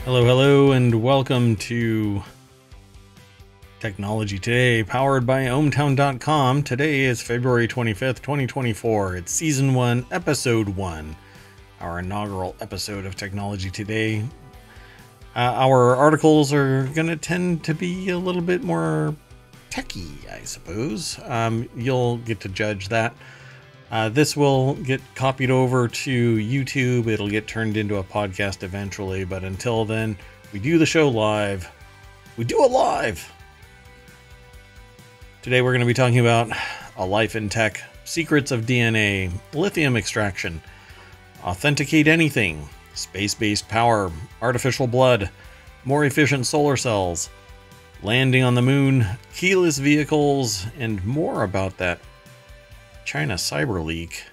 Hello, hello, and welcome to Technology Today, powered by ohmtown.com. Today is February 25th, 2024. It's Season 1, Episode 1, our inaugural episode of Technology Today. Our articles are going to tend to be a little bit more techy, I suppose. You'll get to judge that. This will get copied over to YouTube. It'll get turned into a podcast eventually, but until then, we do the show live. We do it live! Today we're going to be talking about a life in tech, secrets of DNA, lithium extraction, authenticate anything, space-based power, artificial blood, more efficient solar cells, landing on the moon, keyless vehicles, and more about that China cyber leak.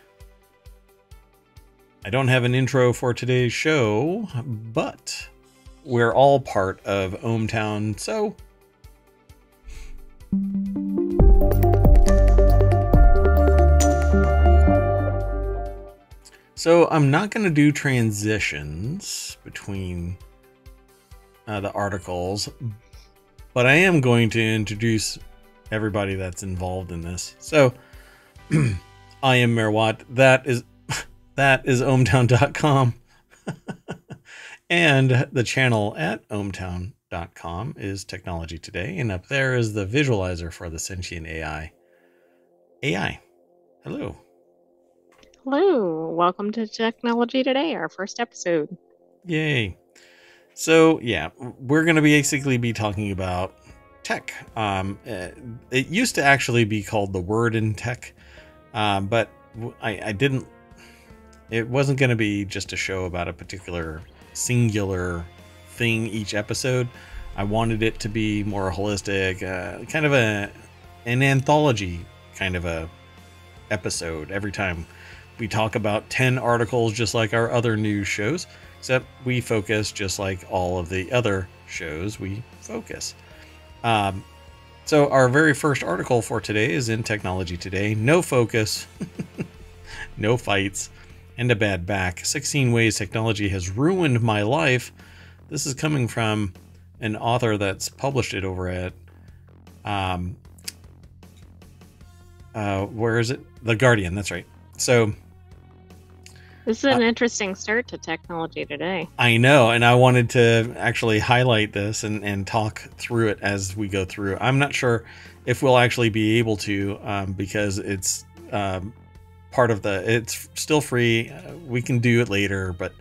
I don't have an intro for today's show, but we're all part of ohmTown, so I'm not going to do transitions between the articles, but I am going to introduce everybody that's involved in this. So I am Merwat. That is ohmtown.com. And the channel at ohmtown.com is Technology Today. And up there is the visualizer for the sentient AI. Hello. Hello, welcome to Technology Today, our first episode. Yay. So yeah, we're going to basically be talking about tech. It used to actually be called The Word in Tech. But I didn't, it wasn't going to be just a show about a particular singular thing each episode. I wanted it to be more holistic, kind of an anthology kind of a episode. Every time we talk about 10 articles, just like our other news shows, except we focus just like all of the other shows we focus. So our very first article for today is in Technology Today. No focus, no fights, and a bad back. 16 ways technology has ruined my life. This is coming from an author that's published it over at, where is it? The Guardian, that's right. So this is an interesting start to Technology Today. I know, and I wanted to actually highlight this and talk through it as we go through. I'm not sure if we'll actually be able to, because it's part of it's still free. We can do it later, but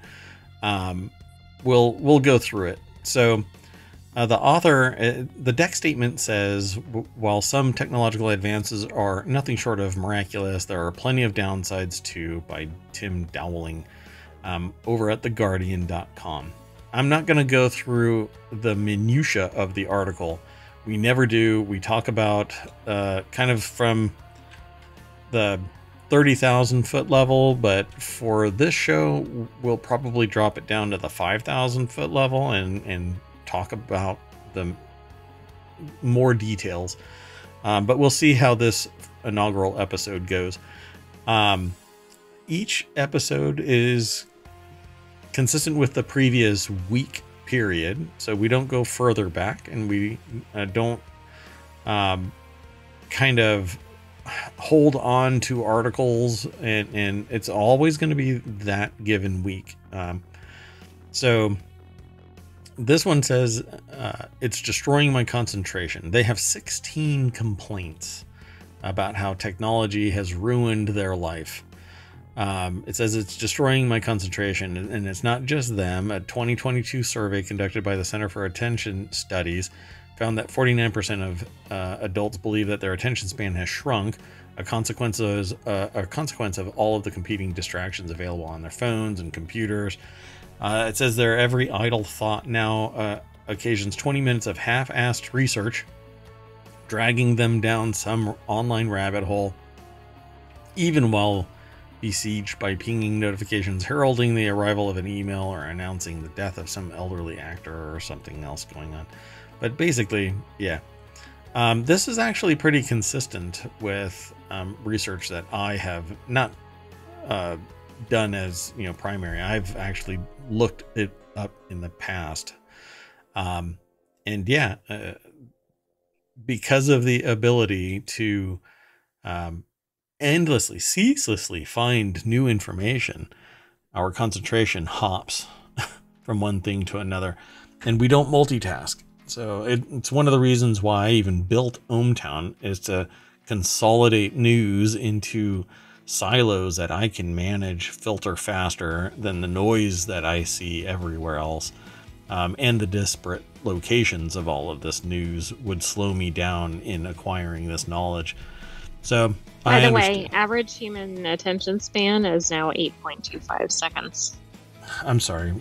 we'll go through it. So the author, the deck statement says, while some technological advances are nothing short of miraculous, there are plenty of downsides too, by Tim Dowling over at theguardian.com. I'm not going to go through the minutia of the article. We never do. We talk about kind of from the 30,000 foot level, but for this show, we'll probably drop it down to the 5,000 foot level and talk about the more details, but we'll see how this inaugural episode goes. Each episode is consistent with the previous week period, so we don't go further back, and we don't kind of hold on to articles, and it's always going to be that given week. So this one says, it's destroying my concentration. They have 16 complaints about how technology has ruined their life. It says it's destroying my concentration, and it's not just them. A 2022 survey conducted by the Center for Attention Studies found that 49% of adults believe that their attention span has shrunk, a consequence of all of the competing distractions available on their phones and computers. It says their every idle thought now occasions 20 minutes of half-assed research, dragging them down some online rabbit hole, even while besieged by pinging notifications heralding the arrival of an email or announcing the death of some elderly actor or something else going on. But basically, yeah. This is actually pretty consistent with research that I have not done as primary. I've actually looked it up in the past And yeah, because of the ability to um, endlessly, ceaselessly find new information, our concentration hops from one thing to another, and we don't multitask. So it's one of the reasons why I even built ohmTown, is to consolidate news into silos that I can manage, filter faster than the noise that I see everywhere else. And the disparate locations of all of this news would slow me down in acquiring this knowledge. So By I the understand. way, average human attention span is now 8.25 seconds. I'm sorry.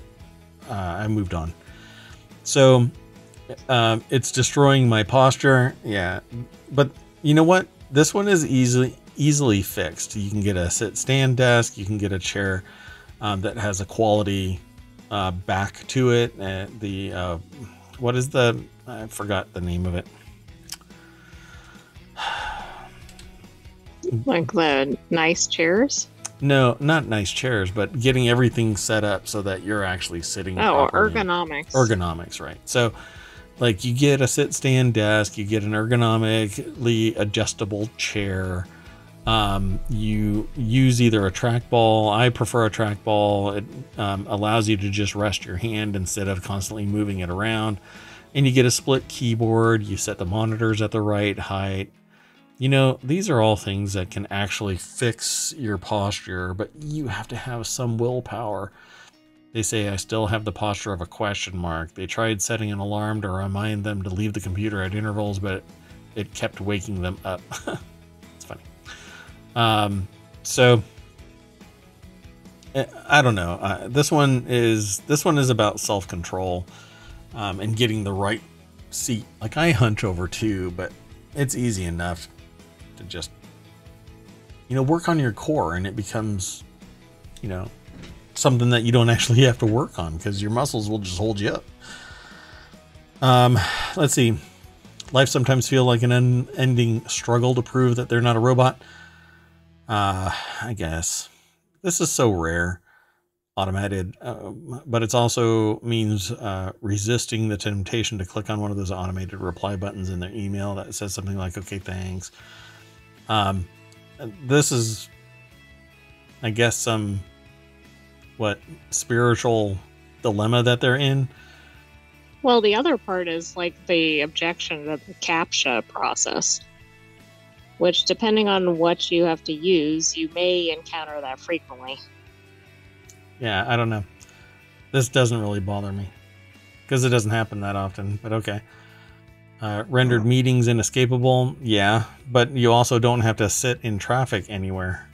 I moved on. So it's destroying my posture. Yeah. But you know what? This one is easily fixed. You can get a sit stand desk. You can get a chair that has a quality back to it. What is I forgot the name of it. Like the nice chairs? No, not nice chairs, but getting everything set up so that you're actually sitting properly. Ergonomics. Ergonomics, right. So like you get a sit stand desk, you get an ergonomically adjustable chair. You use either a trackball. I prefer a trackball. It allows you to just rest your hand instead of constantly moving it around. And you get a split keyboard. You set the monitors at the right height. You know, these are all things that can actually fix your posture, but you have to have some willpower. They say I still have the posture of a question mark. They tried setting an alarm to remind them to leave the computer at intervals, but it kept waking them up. It's funny. So I don't know. This one is about self-control and getting the right seat. Like I hunch over too, but it's easy enough to just, work on your core, and it becomes, something that you don't actually have to work on because your muscles will just hold you up. Let's see. Life sometimes feel like an unending struggle to prove that they're not a robot. I guess this is so rare, automated, but it's also means resisting the temptation to click on one of those automated reply buttons in their email that says something like, okay, thanks. This is, I guess, some spiritual dilemma that they're in. Well, the other part is like the objection to the CAPTCHA process, which, depending on what you have to use, you may encounter that frequently. Yeah, I don't know. This doesn't really bother me because it doesn't happen that often, but okay. Rendered meetings inescapable. Yeah, but you also don't have to sit in traffic anywhere.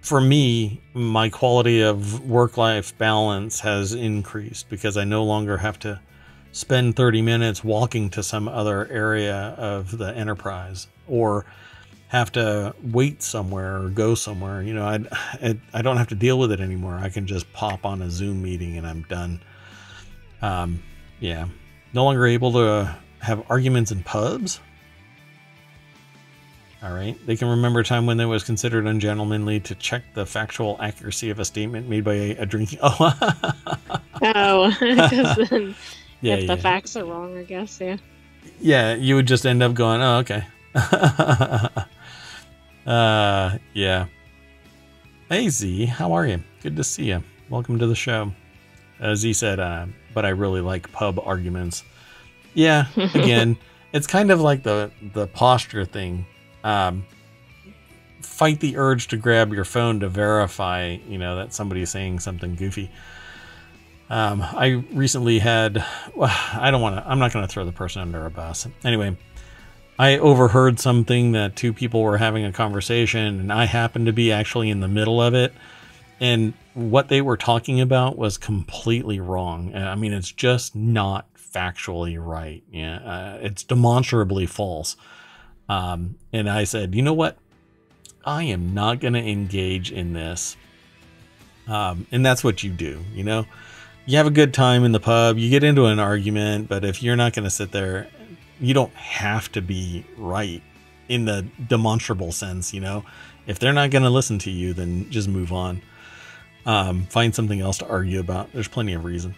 For me, my quality of work-life balance has increased because I no longer have to spend 30 minutes walking to some other area of the enterprise or have to wait somewhere or go somewhere. I don't have to deal with it anymore. I can just pop on a Zoom meeting and I'm done. Yeah. No longer able to have arguments in pubs. All right. They can remember a time when it was considered ungentlemanly to check the factual accuracy of a statement made by a drinking. Oh, because then if the facts are wrong, I guess, yeah. Yeah, you would just end up going, oh, okay. Yeah. Hey, Z, how are you? Good to see you. Welcome to the show. Z said, but I really like pub arguments. Yeah, again, it's kind of like the posture thing. Fight the urge to grab your phone to verify, that somebody's saying something goofy. I recently had, I'm not going to throw the person under a bus. Anyway, I overheard something that two people were having a conversation, and I happened to be actually in the middle of it. And what they were talking about was completely wrong. I mean, it's just not factually right. Yeah, it's demonstrably false. And I said, you know what? I am not going to engage in this. And that's what you do. You have a good time in the pub, you get into an argument, but if you're not going to sit there, you don't have to be right in the demonstrable sense. If they're not going to listen to you, then just move on. Find something else to argue about. There's plenty of reason.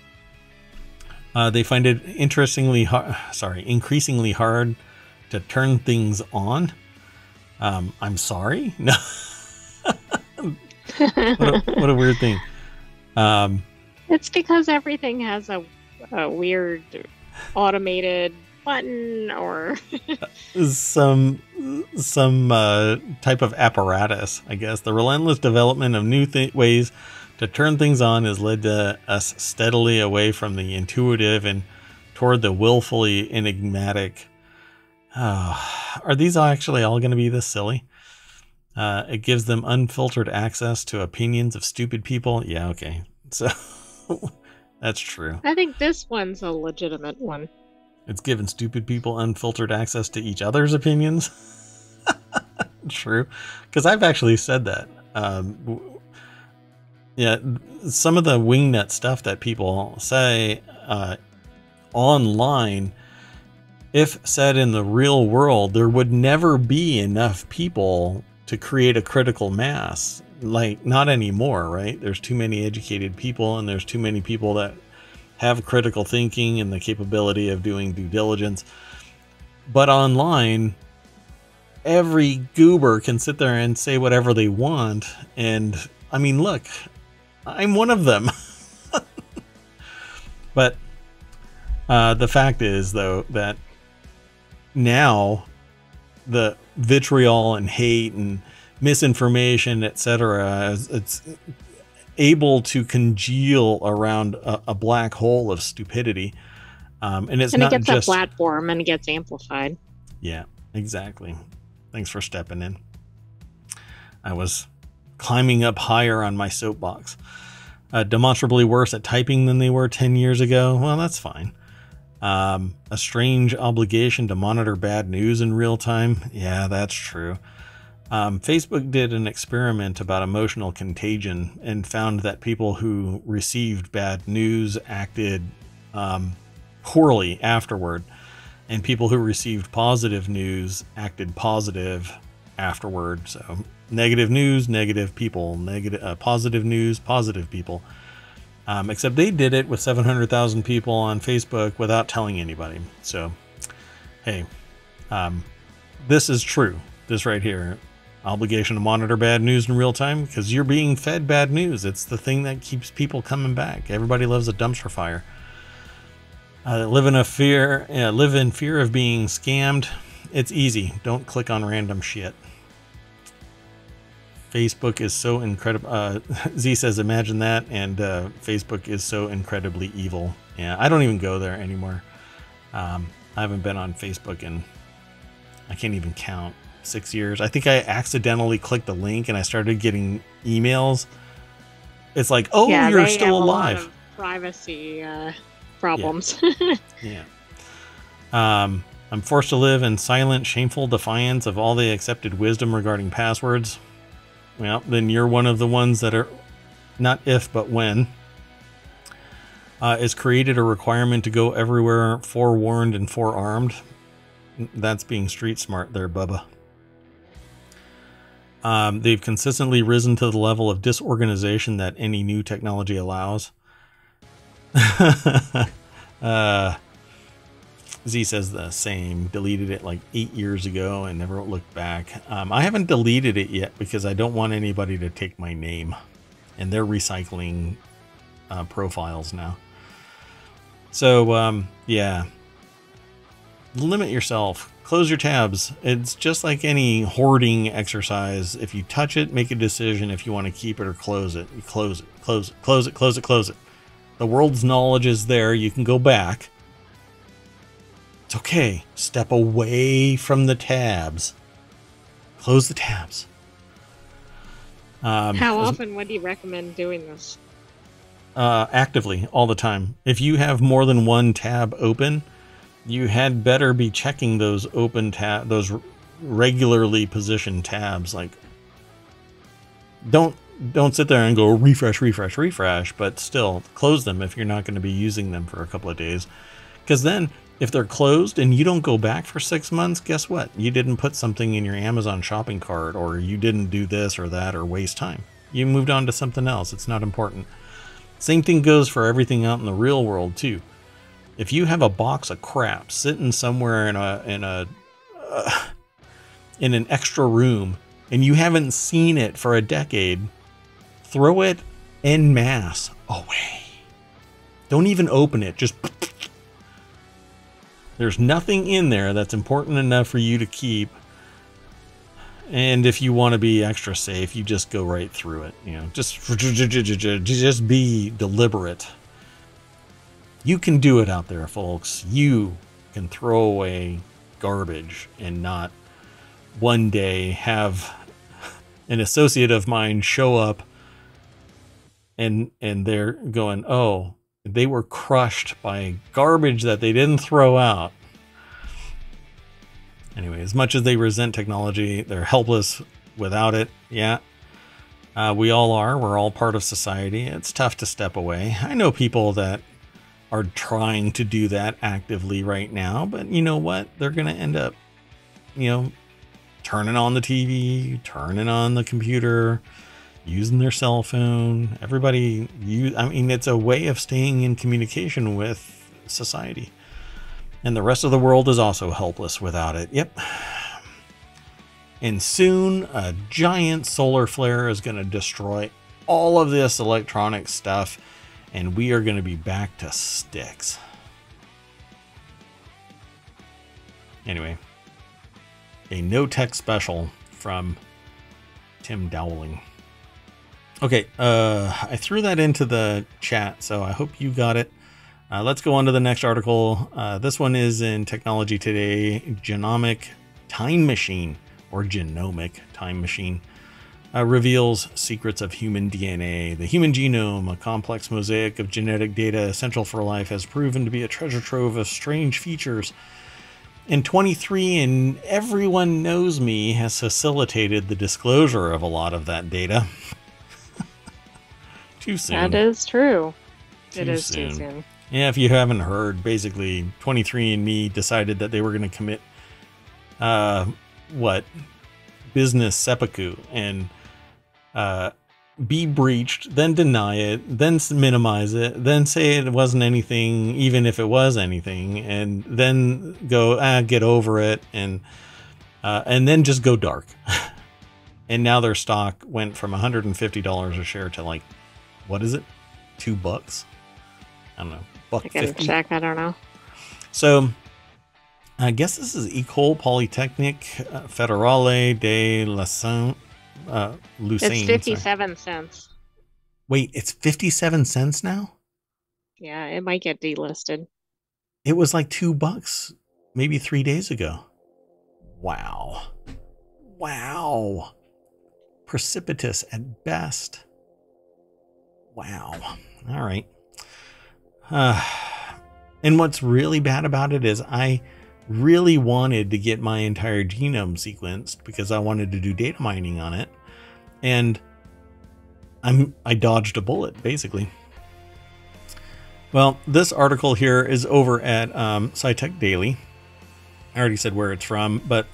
They find it increasingly hard to turn things on. I'm sorry. No. What a weird thing. It's because everything has a weird automated button or some type of apparatus, I guess. The relentless development of new ways to turn things on has led to us steadily away from the intuitive and toward the willfully enigmatic. Are these actually all going to be this silly? It gives them unfiltered access to opinions of stupid people. Yeah, okay. So that's true. I think this one's a legitimate one. It's given stupid people unfiltered access to each other's opinions. True. Because I've actually said that. Yeah, some of the wingnut stuff that people say online, if said in the real world, there would never be enough people to create a critical mass. Like, not anymore, right? There's too many educated people, and there's too many people that have critical thinking and the capability of doing due diligence. But online, every goober can sit there and say whatever they want. And I mean, look, I'm one of them. But the fact is, though, that now the vitriol and hate and misinformation, etc., it's able to congeal around a black hole of stupidity. And it's not gets just a platform and it gets amplified. Yeah, exactly. Thanks for stepping in. I was climbing up higher on my soapbox. Demonstrably worse at typing than they were 10 years ago. Well, that's fine. A strange obligation to monitor bad news in real time. Yeah, that's true. Facebook did an experiment about emotional contagion and found that people who received bad news acted poorly afterward, and people who received positive news acted positive afterward. So negative news, negative people, positive news, positive people. Except they did it with 700,000 people on Facebook without telling anybody. So, hey, this is true. This right here. Obligation to monitor bad news in real time, because you're being fed bad news. It's the thing that keeps people coming back. Everybody loves a dumpster fire. Live in fear of being scammed. It's easy. Don't click on random shit. Facebook is so incredible. Z says, imagine that. And Facebook is so incredibly evil. Yeah, I don't even go there anymore. I haven't been on Facebook in, I can't even count, 6 years. I think I accidentally clicked the link and I started getting emails. It's like, oh, yeah, you're still alive. A lot of privacy problems. Yeah. I'm forced to live in silent, shameful defiance of all the accepted wisdom regarding passwords. Well, then you're one of the ones that are, not if, but when, is created a requirement to go everywhere forewarned and forearmed. That's being street smart there, Bubba. They've consistently risen to the level of disorganization that any new technology allows. Z says the same. Deleted it like 8 years ago and never looked back. I haven't deleted it yet because I don't want anybody to take my name. And they're recycling profiles now. So, yeah. Limit yourself. Close your tabs. It's just like any hoarding exercise. If you touch it, make a decision if you want to keep it or close it. You close it, close it, close it, close it, close it. The world's knowledge is there. You can go back. It's okay. Step away from the tabs. Close the tabs. How often would you recommend doing this? Actively, all the time. If you have more than one tab open, you had better be checking those open those regularly positioned tabs. Like, don't sit there and go refresh, refresh, refresh, but still close them if you're not going to be using them for a couple of days. Because then if they're closed and you don't go back for 6 months, guess what? You didn't put something in your Amazon shopping cart, or you didn't do this or that, or waste time. You moved on to something else. It's not important. Same thing goes for everything out in the real world too. If you have a box of crap sitting somewhere in an extra room and you haven't seen it for a decade, throw it en masse away. Don't even open it. Just there's nothing in there that's important enough for you to keep. And if you want to be extra safe, you just go right through it. You know, just be deliberate. You can do it out there, folks. You can throw away garbage and not one day have an associate of mine show up and they're going, oh, they were crushed by garbage that they didn't throw out. Anyway, as much as they resent technology, they're helpless without it. Yeah, we all are. We're all part of society. It's tough to step away. I know people that are trying to do that actively right now, but you know what? They're going to end up, you know, turning on the TV, turning on the computer, using their cell phone. Everybody, I mean, it's a way of staying in communication with society. And the rest of the world is also helpless without it. Yep. And soon a giant solar flare is going to destroy all of this electronic stuff, and we are going to be back to sticks. Anyway, a no tech special from Tim Dowling. Okay, I threw that into the chat, so I hope you got it. Let's go on to the next article. This one is in Technology Today. Genomic Time Machine, or Genomic Time Machine, reveals secrets of human DNA. The human genome, a complex mosaic of genetic data essential for life, has proven to be a treasure trove of strange features. And 23 and Everyone Knows Me has facilitated the disclosure of a lot of that data. Too soon. That is true. It is too soon. Yeah, if you haven't heard, basically 23andMe decided that they were going to commit business seppuku and be breached, then deny it, then minimize it, then say it wasn't anything, even if it was anything, and then go, get over it, and then just go dark. And now their stock went from $150 a share to like, what is it? $2? I don't know. I can check. I don't know. So I guess this is École Polytechnique Fédérale de Lausanne. It's 57 cents. Wait, it's 57 cents now? Yeah, it might get delisted. It was like $2 maybe 3 days ago. Wow. Wow. Precipitous at best. Wow. All right. And what's really bad about it is I really wanted to get my entire genome sequenced because I wanted to do data mining on it. And I dodged a bullet, basically. Well, this article here is over at SciTech Daily. I already said where it's from, but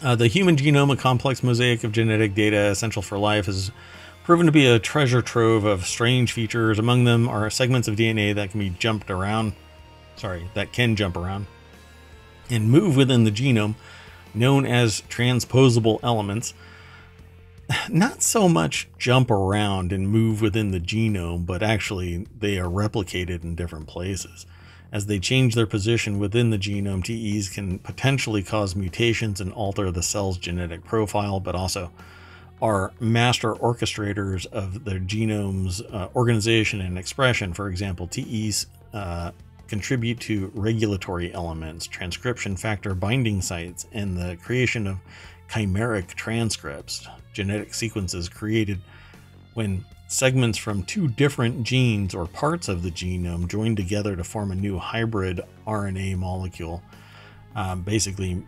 the human genome, a complex mosaic of genetic data essential for life, is proven to be a treasure trove of strange features. Among them are segments of DNA that can jump around and move within the genome, known as transposable elements. Not so much jump around and move within the genome, but actually they are replicated in different places. As they change their position within the genome, TEs can potentially cause mutations and alter the cell's genetic profile, but also are master orchestrators of their genome's organization and expression. For example, TEs contribute to regulatory elements, transcription factor binding sites, and the creation of chimeric transcripts, genetic sequences created when segments from two different genes or parts of the genome join together to form a new hybrid RNA molecule. Basically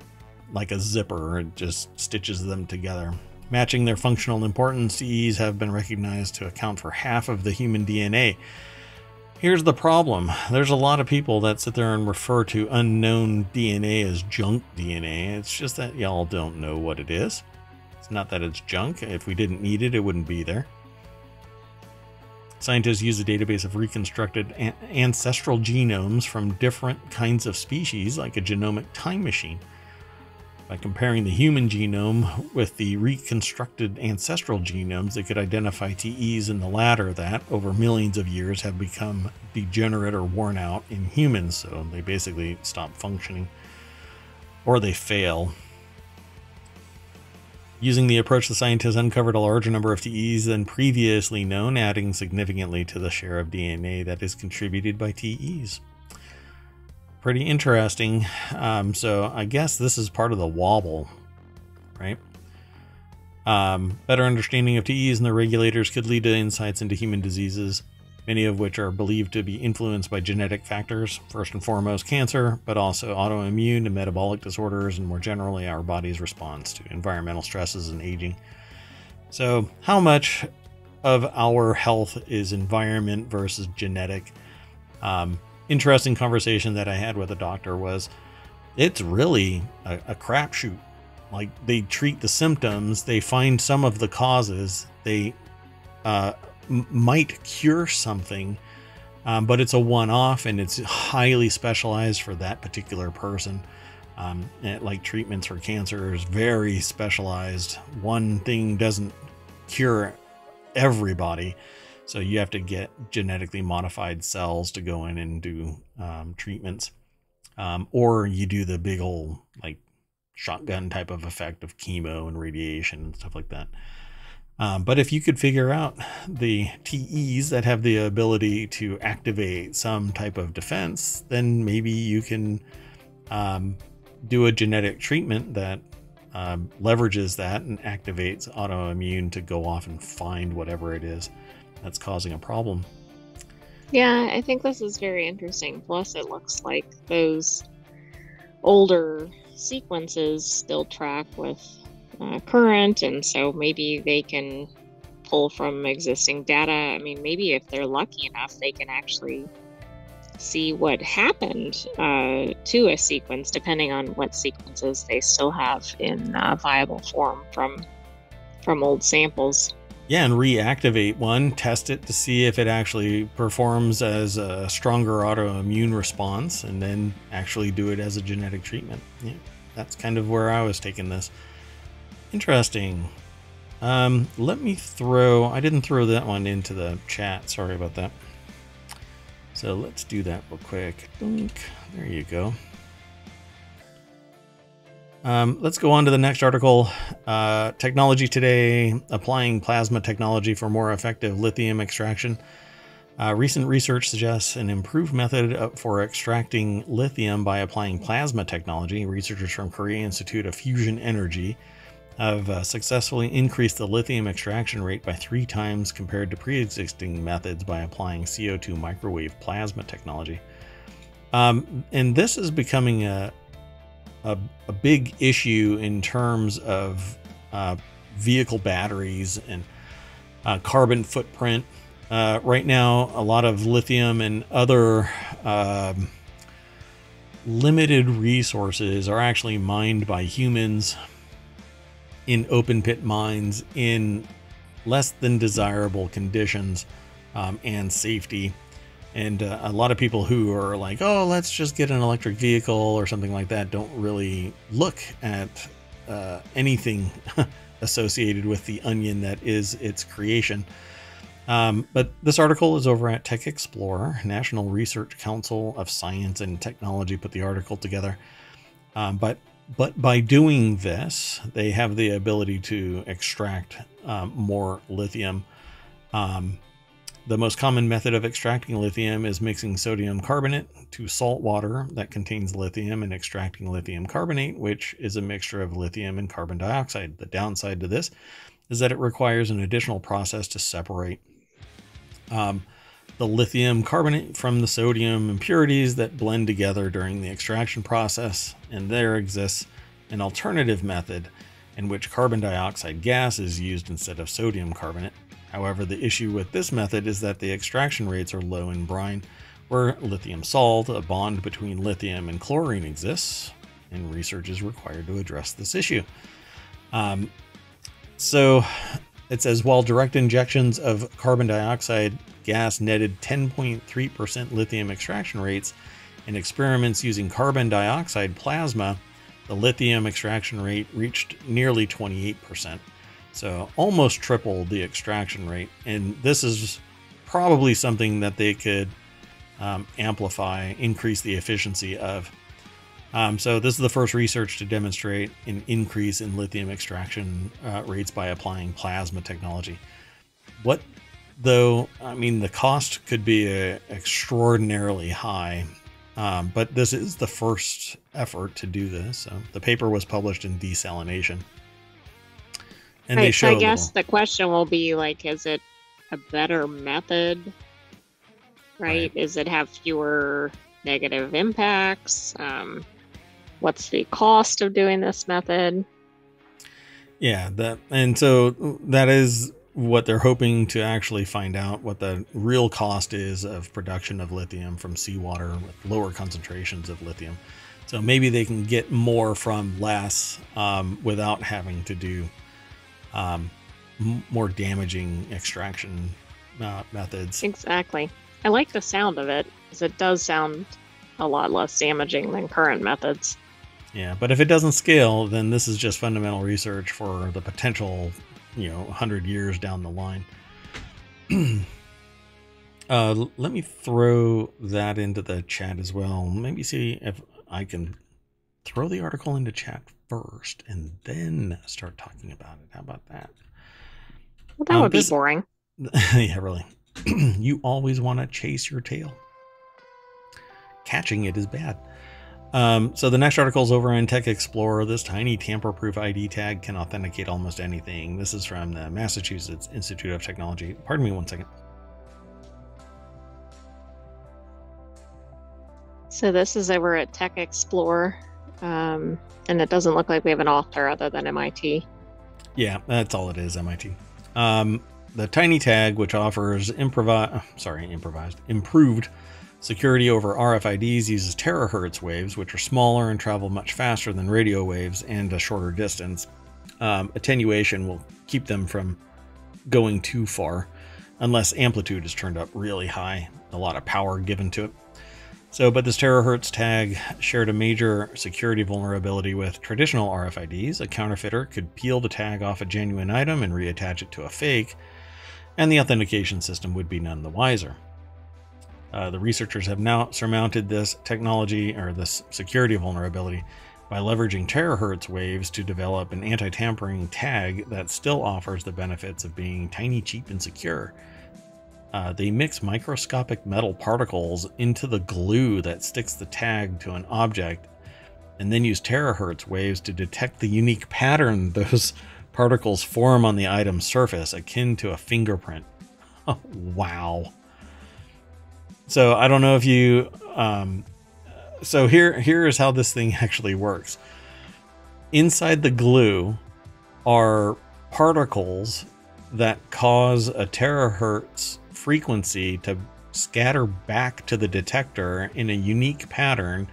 like a zipper, it just stitches them together. Matching their functional importance, CEs have been recognized to account for half of the human DNA. Here's the problem. There's a lot of people that sit there and refer to unknown DNA as junk DNA. It's just that y'all don't know what it is. It's not that it's junk. If we didn't need it, it wouldn't be there. Scientists use a database of reconstructed ancestral genomes from different kinds of species, like a genomic time machine. By comparing the human genome with the reconstructed ancestral genomes, they could identify TEs in the latter that, over millions of years, have become degenerate or worn out in humans, so they basically stop functioning, or they fail. Using the approach, the scientists uncovered a larger number of TEs than previously known, adding significantly to the share of DNA that is contributed by TEs. Pretty interesting. So I guess this is part of the wobble, right? Better understanding of TEs and their regulators could lead to insights into human diseases, many of which are believed to be influenced by genetic factors, first and foremost cancer, but also autoimmune and metabolic disorders, and more generally our body's response to environmental stresses and aging. So how much of our health is environment versus genetic? Interesting conversation that I had with a doctor was, it's really a crapshoot. Like, they treat the symptoms, they find some of the causes, they might cure something, but it's a one-off and it's highly specialized for that particular person. Like treatments for cancer is very specialized. One thing doesn't cure everybody. So you have to get genetically modified cells to go in and do treatments. Or you do the big old like shotgun type of effect of chemo and radiation and stuff like that. But if you could figure out the TEs that have the ability to activate some type of defense, then maybe you can do a genetic treatment that leverages that and activates autoimmune to go off and find whatever it is that's causing a problem. Yeah, I think this is very interesting. Plus, it looks like those older sequences still track with current, and so maybe they can pull from existing data. I mean, maybe if they're lucky enough, they can actually see what happened to a sequence, depending on what sequences they still have in viable form from old samples. Yeah, and reactivate one, test it to see if it actually performs as a stronger autoimmune response, and then actually do it as a genetic treatment. Yeah, that's kind of where I was taking this. Interesting. Let me I didn't throw that one into the chat. Sorry about that. So let's do that real quick. There you go. Let's go on to the next article. Technology Today, applying plasma technology for more effective lithium extraction. Recent research suggests an improved method for extracting lithium by applying plasma technology. Researchers from Korea Institute of Fusion Energy have successfully increased the lithium extraction rate by 3 times compared to pre-existing methods by applying CO2 microwave plasma technology. And this is becoming a big issue in terms of vehicle batteries and carbon footprint. Right now, a lot of lithium and other limited resources are actually mined by humans in open pit mines in less than desirable conditions and safety. And a lot of people who are like, oh, let's just get an electric vehicle or something like that, don't really look at anything associated with the onion that is its creation. But this article is over at Tech Explorer. National Research Council of Science and Technology put the article together. But by doing this, they have the ability to extract more lithium. The most common method of extracting lithium is mixing sodium carbonate to salt water that contains lithium and extracting lithium carbonate, which is a mixture of lithium and carbon dioxide. The downside to this is that it requires an additional process to separate the lithium carbonate from the sodium impurities that blend together during the extraction process. And there exists an alternative method in which carbon dioxide gas is used instead of sodium carbonate. However, the issue with this method is that the extraction rates are low in brine, where lithium salt, a bond between lithium and chlorine, exists, and research is required to address this issue. So it says, while direct injections of carbon dioxide gas netted 10.3% lithium extraction rates. In experiments using carbon dioxide plasma, the lithium extraction rate reached nearly 28%. So almost triple the extraction rate. And this is probably something that they could amplify, increase the efficiency of. So this is the first research to demonstrate an increase in lithium extraction rates by applying plasma technology. What though, I mean, the cost could be extraordinarily high, but this is the first effort to do this. So the paper was published in Desalination. And right, they show so I guess the question will be like, is it a better method? Right? Does it have fewer negative impacts? What's the cost of doing this method? Yeah, and so that is what they're hoping to actually find out, what the real cost is of production of lithium from seawater with lower concentrations of lithium. So maybe they can get more from less without having to do more damaging extraction methods. Exactly. I like the sound of it, because it does sound a lot less damaging than current methods. Yeah, but if it doesn't scale, then this is just fundamental research for the potential, 100 years down the line. Let me throw that into the chat as well. Maybe see if I can throw the article into chat first and then start talking about it. How about that? Well, that would be boring. Yeah, really. You always want to chase your tail. Catching it is bad. So the next article is over on Tech Explorer. This tiny tamper-proof ID tag can authenticate almost anything. This is from the Massachusetts Institute of Technology. Pardon me one second. So this is over at Tech Explorer, and it doesn't look like we have an author other than MIT. Yeah, that's all it is, MIT. The tiny tag, which offers improved security over RFIDs, uses terahertz waves, which are smaller and travel much faster than radio waves and a shorter distance. Attenuation will keep them from going too far, unless amplitude is turned up really high, a lot of power given to it. But this terahertz tag shared a major security vulnerability with traditional RFIDs. A counterfeiter could peel the tag off a genuine item and reattach it to a fake, and the authentication system would be none the wiser. The researchers have now surmounted this technology, or this security vulnerability, by leveraging terahertz waves to develop an anti-tampering tag that still offers the benefits of being tiny, cheap, and secure. They mix microscopic metal particles into the glue that sticks the tag to an object, and then use terahertz waves to detect the unique pattern those particles form on the item's surface, akin to a fingerprint. Oh, wow. So I don't know if you... so here is how this thing actually works. Inside the glue are particles that cause a terahertz frequency to scatter back to the detector in a unique pattern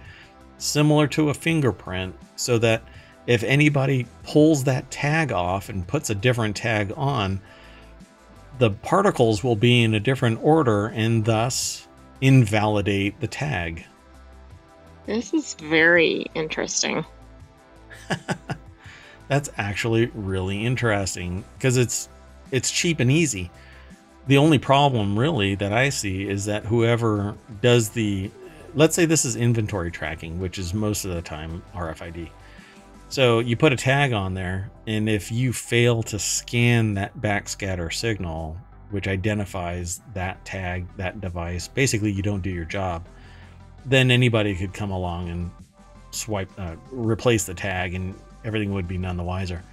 similar to a fingerprint, so that if anybody pulls that tag off and puts a different tag on, the particles will be in a different order and thus invalidate the tag. This is very interesting. That's actually really interesting, because it's cheap and easy. The only problem really that I see is that whoever does let's say this is inventory tracking, which is most of the time RFID. So you put a tag on there, and if you fail to scan that backscatter signal, which identifies that tag, that device, basically you don't do your job, then anybody could come along and replace the tag, and everything would be none the wiser.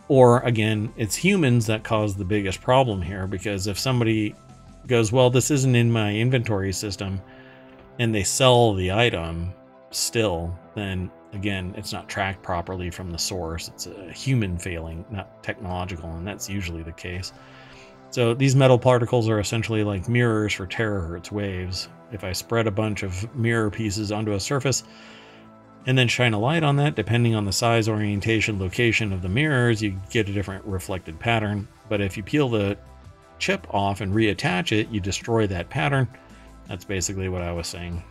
Or again, it's humans that cause the biggest problem here, because if somebody goes, well, this isn't in my inventory system, and they sell the item still, then again, it's not tracked properly from the source. It's a human failing, not technological, and that's usually the case. So these metal particles are essentially like mirrors for terahertz waves. If I spread a bunch of mirror pieces onto a surface and then shine a light on that, depending on the size, orientation, location of the mirrors, you get a different reflected pattern. But if you peel the chip off and reattach it, you destroy that pattern. That's basically what I was saying.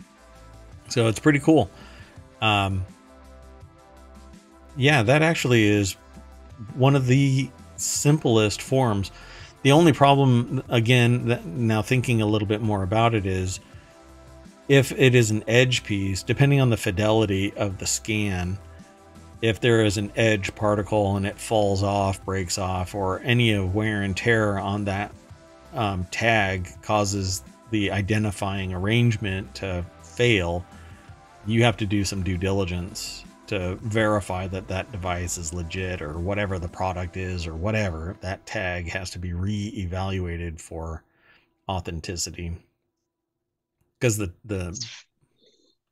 So it's pretty cool. Yeah, that actually is one of the simplest forms. The only problem, again, that now thinking a little bit more about it, is if it is an edge piece, depending on the fidelity of the scan, if there is an edge particle and it falls off, breaks off, or any wear and tear on that tag causes the identifying arrangement to fail, you have to do some due diligence to verify that that device is legit, or whatever the product is, or whatever. That tag has to be re-evaluated for authenticity, because the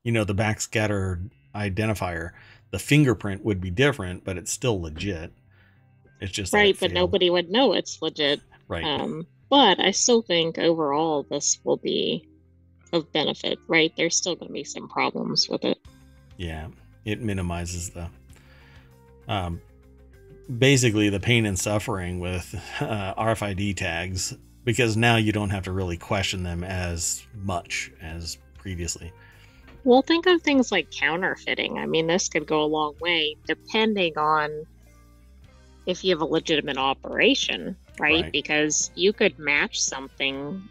backscatter identifier, the fingerprint would be different, but it's still legit. It's just that Right, it but failed. nobody would know it's legit. Right. But I still think overall this will be of benefit, right? There's still going to be some problems with it. Yeah, it minimizes the basically the pain and suffering with RFID tags, because now you don't have to really question them as much as previously. Well, think of things like counterfeiting. I mean, this could go a long way depending on if you have a legitimate operation, right? Right. Because you could match something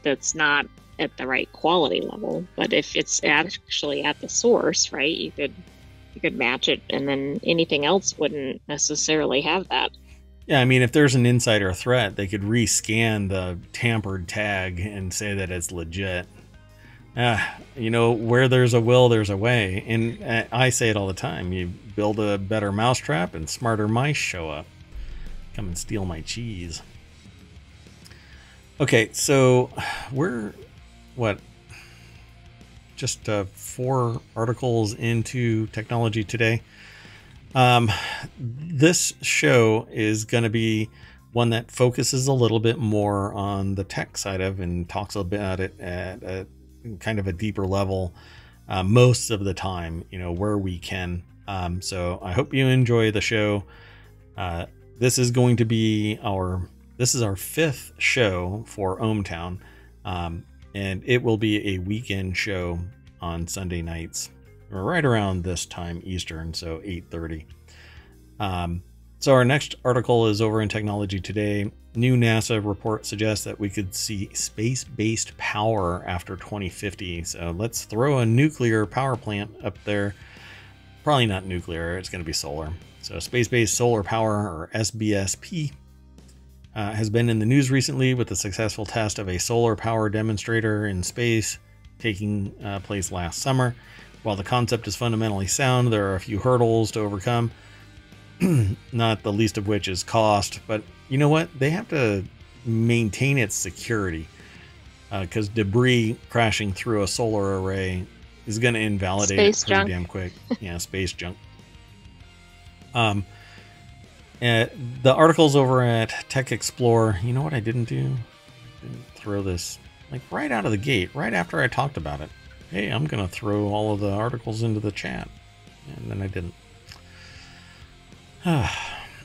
that's not at the right quality level, but if it's actually at the source, right, you could match it, and then anything else wouldn't necessarily have that. Yeah, I mean, if there's an insider threat, they could rescan the tampered tag and say that it's legit. Where there's a will, there's a way. And I say it all the time. You build a better mousetrap and smarter mice show up. Come and steal my cheese. Okay, so we're, just 4 articles into Technology Today. This show is going to be one that focuses a little bit more on the tech side of, and talks about it at a kind of a deeper level most of the time, where we can. So I hope you enjoy the show. This is going to be our 5th show for ohmTown, and it will be a weekend show on Sunday nights, right around this time Eastern, so 8:30. So our next article is over in Technology Today. New NASA report suggests that we could see space-based power after 2050. So let's throw a nuclear power plant up there. Probably not nuclear, it's going to be solar. So space-based solar power, or SBSP, has been in the news recently with the successful test of a solar power demonstrator in space taking place last summer. While the concept is fundamentally sound, there are a few hurdles to overcome, not the least of which is cost. But you know what? They have to maintain its security, because debris crashing through a solar array is going to invalidate Space it pretty junk. damn quick. Yeah, space junk. The article's over at Tech Explore. You know what I didn't do? I didn't throw this like right out of the gate, right after I talked about it. Hey, I'm going to throw all of the articles into the chat. And then I didn't.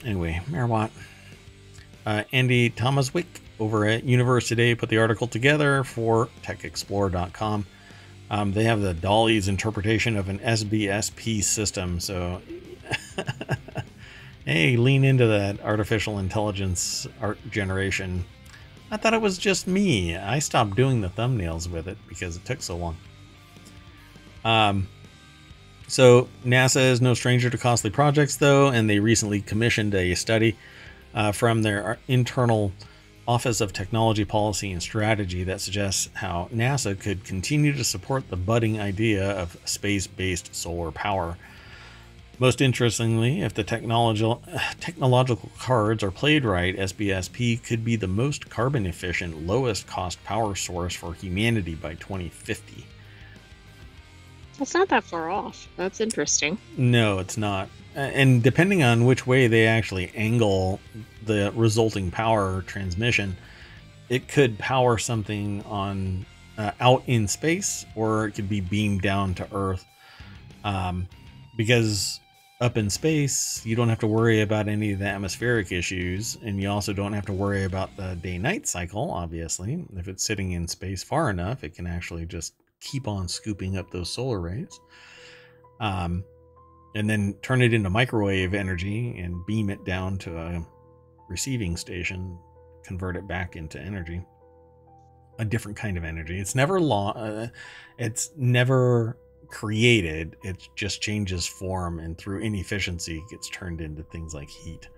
Anyway, Marawatt. Andy Thomaswick over at Universe Today put the article together for techexplore.com. They have the Dolly's interpretation of an SBSP system. So, hey, lean into that artificial intelligence art generation. I thought it was just me. I stopped doing the thumbnails with it because it took so long. So NASA is no stranger to costly projects, though, and they recently commissioned a study from their internal Office of Technology Policy and Strategy that suggests how NASA could continue to support the budding idea of space-based solar power. Most interestingly, if the technological cards are played right, SBSP could be the most carbon-efficient, lowest-cost power source for humanity by 2050. That's not that far off. That's interesting. No, it's not. And depending on which way they actually angle the resulting power transmission, it could power something on out in space, or it could be beamed down to Earth. Because up in space, you don't have to worry about any of the atmospheric issues, and you also don't have to worry about the day-night cycle, obviously. If it's sitting in space far enough, it can actually just keep on scooping up those solar rays. And then turn it into microwave energy and beam it down to a receiving station, convert it back into energy, a different kind of energy. It's never it's never created. It just changes form, and through inefficiency gets turned into things like heat.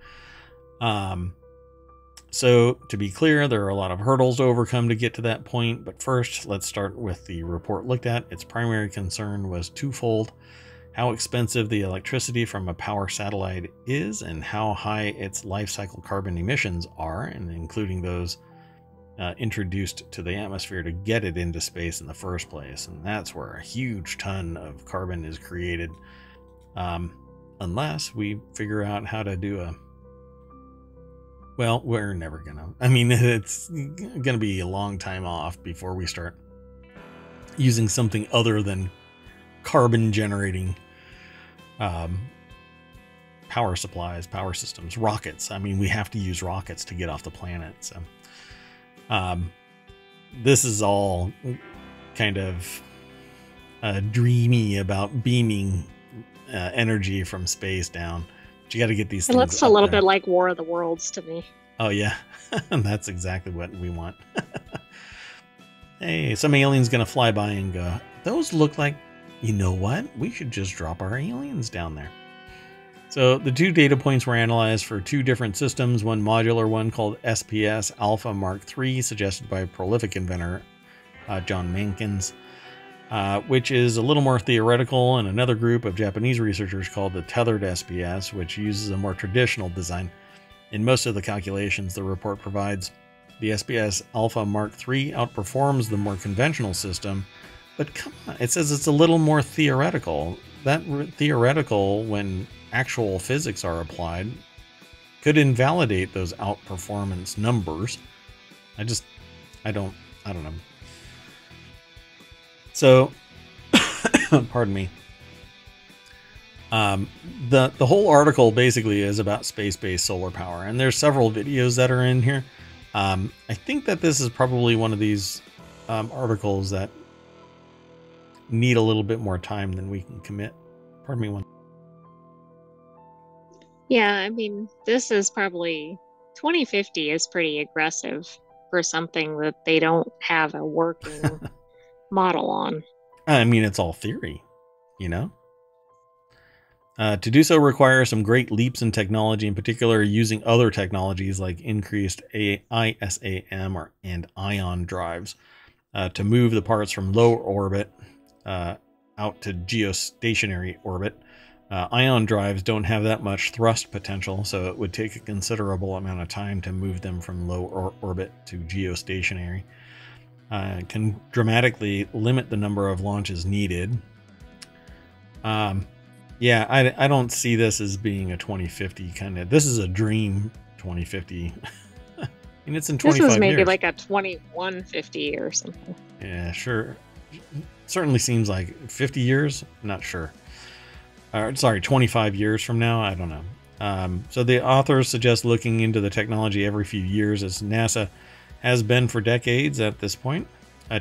So to be clear, there are a lot of hurdles to overcome to get to that point. But first, let's start with the report looked at. Its primary concern was twofold: how expensive the electricity from a power satellite is, and how high its life cycle carbon emissions are, and including those introduced to the atmosphere to get it into space in the first place. And that's where a huge ton of carbon is created, unless we figure out how to do well, we're never gonna. I mean, it's gonna be a long time off before we start using something other than carbon generating power supplies, power systems, rockets. I mean, we have to use rockets to get off the planet. So this is all kind of dreamy about beaming energy from space down. But you got to get these things. It looks a little bit like War of the Worlds to me. Oh yeah, that's exactly what we want. Hey, some alien's gonna fly by and go, those look like, you know what? We should just drop our aliens down there. So the 2 data points were analyzed for 2 different systems, one modular one called SPS Alpha Mark III, suggested by prolific inventor John Mankins, which is a little more theoretical, and another group of Japanese researchers called the tethered SPS, which uses a more traditional design. In most of the calculations the report provides, the SPS Alpha Mark III outperforms the more conventional system, but come on, it says it's a little more theoretical. That theoretical, when actual physics are applied, could invalidate those outperformance numbers. I don't know. So, pardon me. The whole article basically is about space-based solar power, and there's several videos that are in here. I think that this is probably one of these articles that need a little bit more time than we can commit. Pardon me one. Yeah, I mean, this is probably 2050 is pretty aggressive for something that they don't have a working model on. I mean, it's all theory, you know? To do so requires some great leaps in technology, in particular using other technologies like increased ISAM and ion drives to move the parts from low orbit out to geostationary orbit. Ion drives don't have that much thrust potential, so it would take a considerable amount of time to move them from low orbit to geostationary. It can dramatically limit the number of launches needed. Yeah, I don't see this as being a 2050 kind of. This is a dream 2050. And it's in 25 years. This was maybe like a 2150 or something. Yeah, sure. Certainly seems like 50 years. Not sure. Sorry, 25 years from now. I don't know. So the authors suggest looking into the technology every few years, as NASA has been for decades at this point,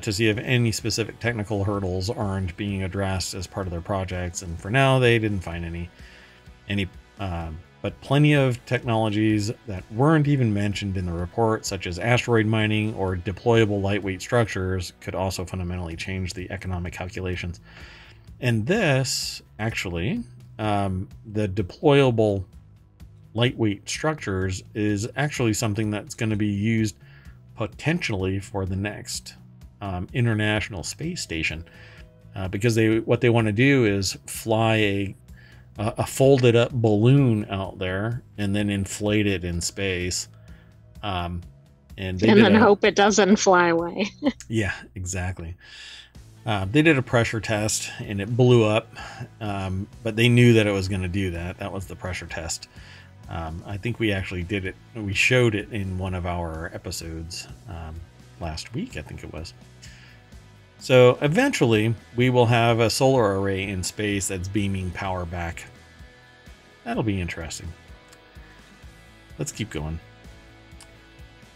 to see if any specific technical hurdles aren't being addressed as part of their projects. And for now, they didn't find any, but plenty of technologies that weren't even mentioned in the report, such as asteroid mining or deployable lightweight structures, could also fundamentally change the economic calculations. And this, actually, the deployable lightweight structures is actually something that's going to be used potentially for the next International Space Station, because what they want to do is fly a folded up balloon out there and then inflate it in space, and then hope it doesn't fly away. Yeah, exactly. They did a pressure test and it blew up, but they knew that it was going to do that. That was the pressure test. I think we actually did it. We showed it in one of our episodes last week, I think it was. So eventually we will have a solar array in space that's beaming power back That'll be interesting. Let's keep going.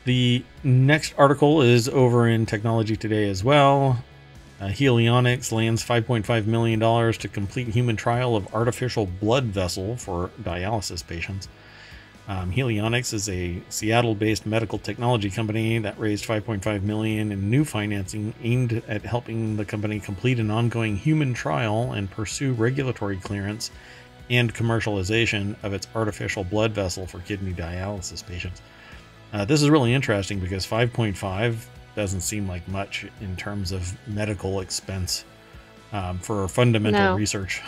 The next article is over in Technology Today as well. Helionics lands $5.5 million to complete human trial of artificial blood vessel for dialysis patients. Helionics is a Seattle-based medical technology company that raised $5.5 million in new financing aimed at helping the company complete an ongoing human trial and pursue regulatory clearance and commercialization of its artificial blood vessel for kidney dialysis patients. This is really interesting because 5.5 doesn't seem like much in terms of medical expense for fundamental research.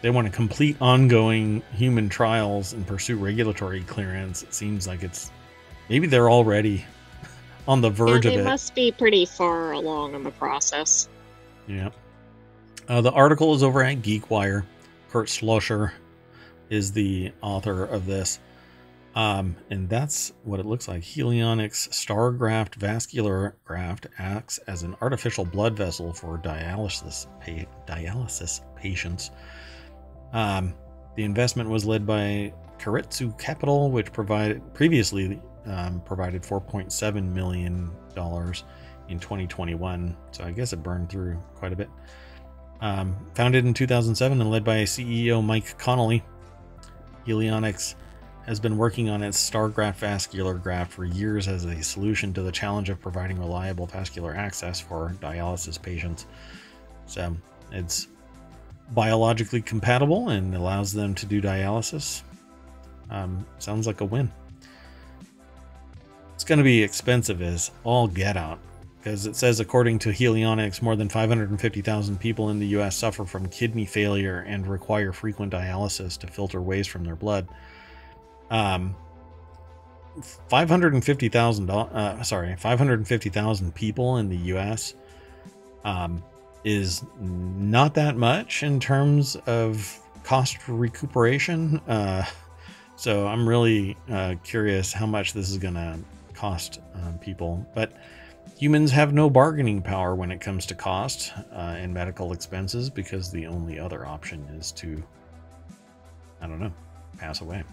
They want to complete ongoing human trials and pursue regulatory clearance. It seems like maybe they're already on the verge of it. They must be pretty far along in the process. Yeah. The article is over at GeekWire. Kurt Schlosser is the author of this. And that's what it looks like. Helionics Stargraft vascular graft acts as an artificial blood vessel for dialysis patients. The investment was led by Keiretsu Capital, which previously provided $4.7 million in 2021. So I guess it burned through quite a bit. Founded in 2007 and led by CEO Mike Connolly, Helionics has been working on its Stargraft vascular graft for years as a solution to the challenge of providing reliable vascular access for dialysis patients. So it's biologically compatible and allows them to do dialysis. Sounds like a win. It's going to be expensive as all get out, because it says, according to Helionics, more than 550,000 people in the U.S. suffer from kidney failure and require frequent dialysis to filter waste from their blood. 550,000 people in the U.S. Is not that much in terms of cost recuperation. So I'm really curious how much this is going to cost people. But humans have no bargaining power when it comes to cost and medical expenses, because the only other option is to, I don't know, pass away.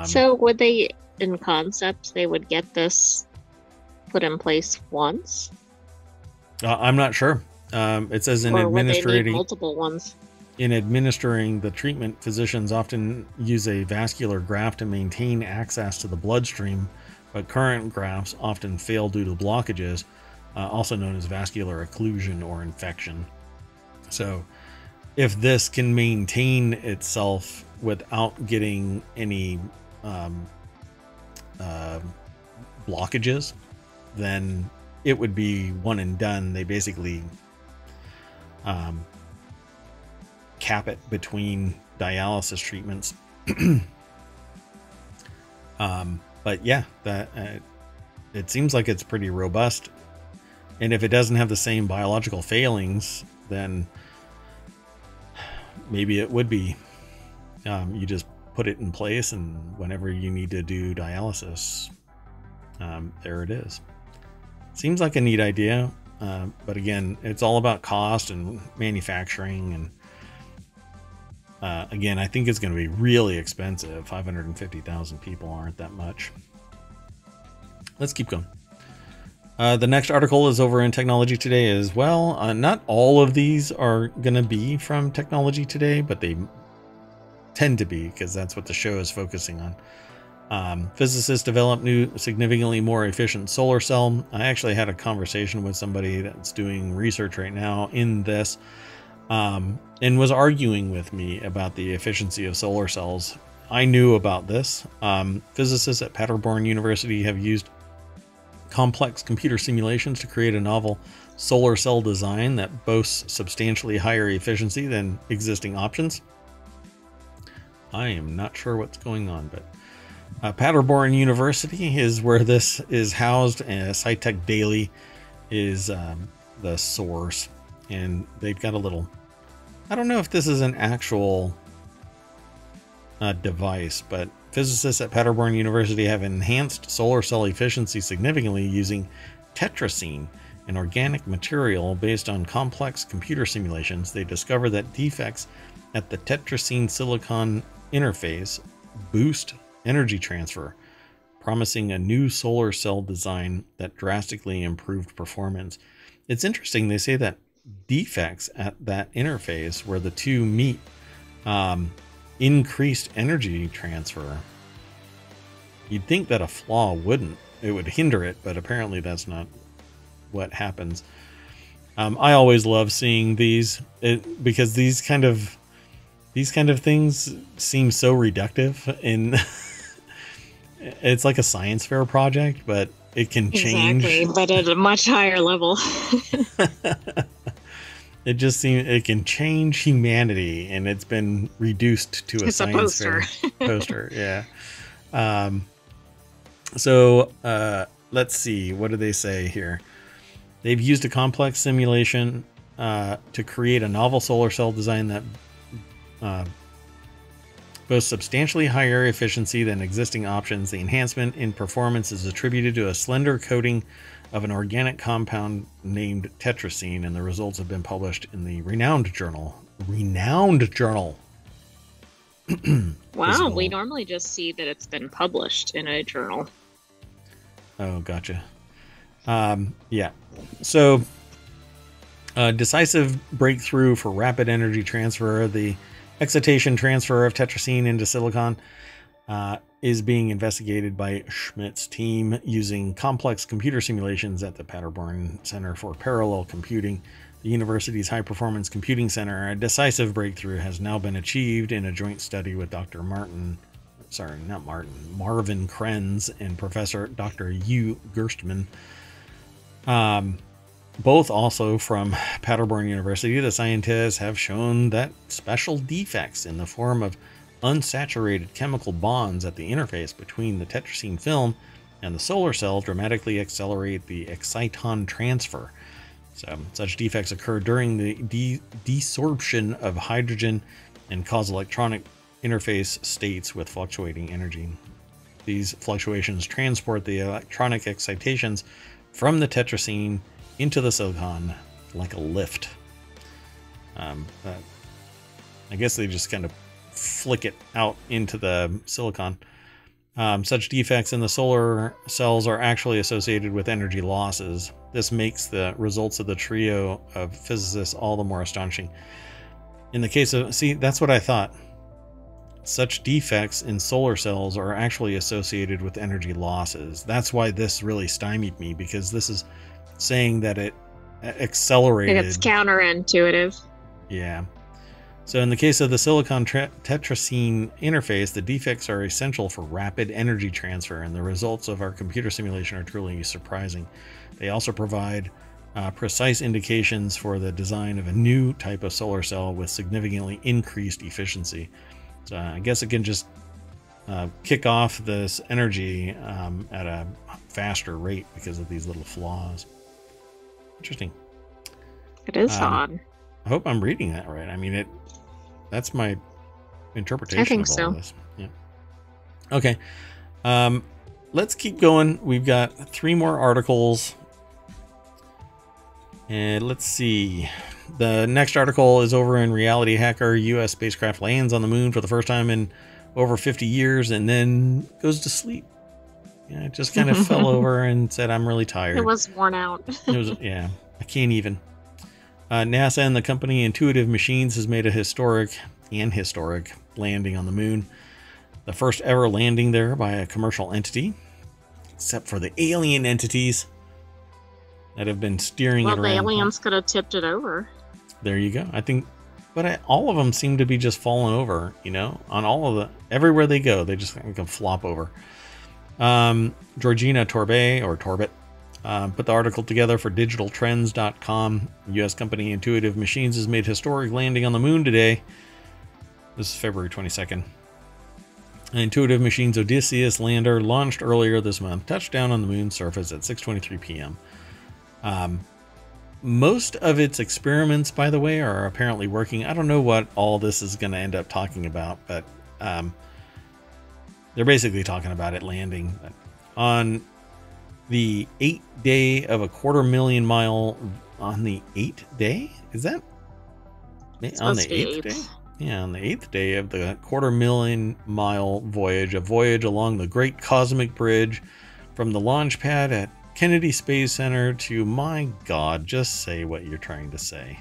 So would they, in concept, they would get this put in place once? I'm not sure. It says in administering multiple ones. In administering the treatment, physicians often use a vascular graft to maintain access to the bloodstream, but current grafts often fail due to blockages, also known as vascular occlusion or infection. So if this can maintain itself without getting any blockages, then it would be one and done. They basically cap it between dialysis treatments. But yeah, that it seems like it's pretty robust. And if it doesn't have the same biological failings, then maybe it would be, you just put it in place, and whenever you need to do dialysis, there it is. Seems like a neat idea. But again, it's all about cost and manufacturing. And again, I think it's going to be really expensive. 550,000 people aren't that much. Let's keep going. The next article is over in Technology Today as well. Not all of these are going to be from Technology Today, but they tend to be, because that's what the show is focusing on. Physicists develop new, significantly more efficient solar cell. I actually had a conversation with somebody that's doing research right now in this, and was arguing with me about the efficiency of solar cells. I knew about this. Physicists at Paderborn University have used complex computer simulations to create a novel solar cell design that boasts substantially higher efficiency than existing options. I am not sure what's going on, but Paderborn University is where this is housed, and SciTech Daily is the source. And they've got a little, I don't know if this is an actual device, but physicists at Paderborn University have enhanced solar cell efficiency significantly using tetracene, an organic material based on complex computer simulations. They discovered that defects at the tetrazine silicon interface boost energy transfer, promising a new solar cell design that drastically improved performance. It's interesting. They say that defects at that interface where the two meet increased energy transfer. You'd think that a flaw wouldn't. It would hinder it, but apparently that's not what happens. I always love seeing these because these kind of things seem so reductive, and it's like a science fair project, but it can change. Exactly, but at a much higher level. It just seems it can change humanity, and it's been reduced to a science fair poster. Yeah. So let's see. What do they say here? They've used a complex simulation to create a novel solar cell design that boasts substantially higher efficiency than existing options. The enhancement in performance is attributed to a slender coating of an organic compound named tetrazine, and the results have been published in the renowned journal. Wow, we normally just see that it's been published in a journal. Oh, gotcha. Yeah. So, decisive breakthrough for rapid energy transfer. The excitation transfer of tetrazine into silicon is being investigated by Schmidt's team using complex computer simulations at the Paderborn Center for Parallel Computing, the university's high-performance computing center. A decisive breakthrough has now been achieved in a joint study with Marvin Krenz and Professor Dr. Hugh Gerstmann. Both also from Paderborn University. The scientists have shown that special defects in the form of unsaturated chemical bonds at the interface between the tetrazine film and the solar cell dramatically accelerate the exciton transfer. So, such defects occur during the desorption of hydrogen and cause electronic interface states with fluctuating energy. These fluctuations transport the electronic excitations from the tetrazine into the silicon like a lift. I guess they just kind of flick it out into the silicon. Such defects in the solar cells are actually associated with energy losses. This makes the results of the trio of physicists all the more astonishing. In the case of, see, that's what I thought. Such defects in solar cells are actually associated with energy losses. That's why this really stymied me, because this is saying that it accelerated. It's counterintuitive. Yeah. So in the case of the silicon tetrazine interface, the defects are essential for rapid energy transfer, and the results of our computer simulation are truly surprising. They also provide precise indications for the design of a new type of solar cell with significantly increased efficiency. So I guess it can just kick off this energy at a faster rate because of these little flaws. Interesting. It is odd. I hope I'm reading that right. I mean, that's my interpretation of all of this. Yeah. Okay. Let's keep going. We've got 3 more articles. And let's see. The next article is over in Reality Hacker. U.S. spacecraft lands on the moon for the first time in over 50 years and then goes to sleep. Yeah, it just kind of fell over and said, I'm really tired. It was worn out. Yeah, I can't even. NASA and the company Intuitive Machines has made a historic landing on the moon. The first ever landing there by a commercial entity, except for the alien entities that have been steering it around. Well, the aliens could have tipped it over. There you go. I think, but all of them seem to be just falling over, on all of everywhere they go, they just can flop over. Georgina Torbet put the article together for digitaltrends.com. U.S. company Intuitive Machines has made historic landing on the moon today. This is February 22nd. Intuitive Machines Odysseus lander launched earlier this month, touched down on the moon's surface at 6:23 p.m. Most of its experiments, by the way, are apparently working. I don't know what all this is going to end up talking about, but they're basically talking about it landing on the 8th day of a 250,000 mile. On the 8th day? Is that it's on the 8th day? Yeah, on the 8th day of the 250,000-mile voyage, a voyage along the Great Cosmic Bridge from the launch pad at Kennedy Space Center to, my God, just say what you're trying to say.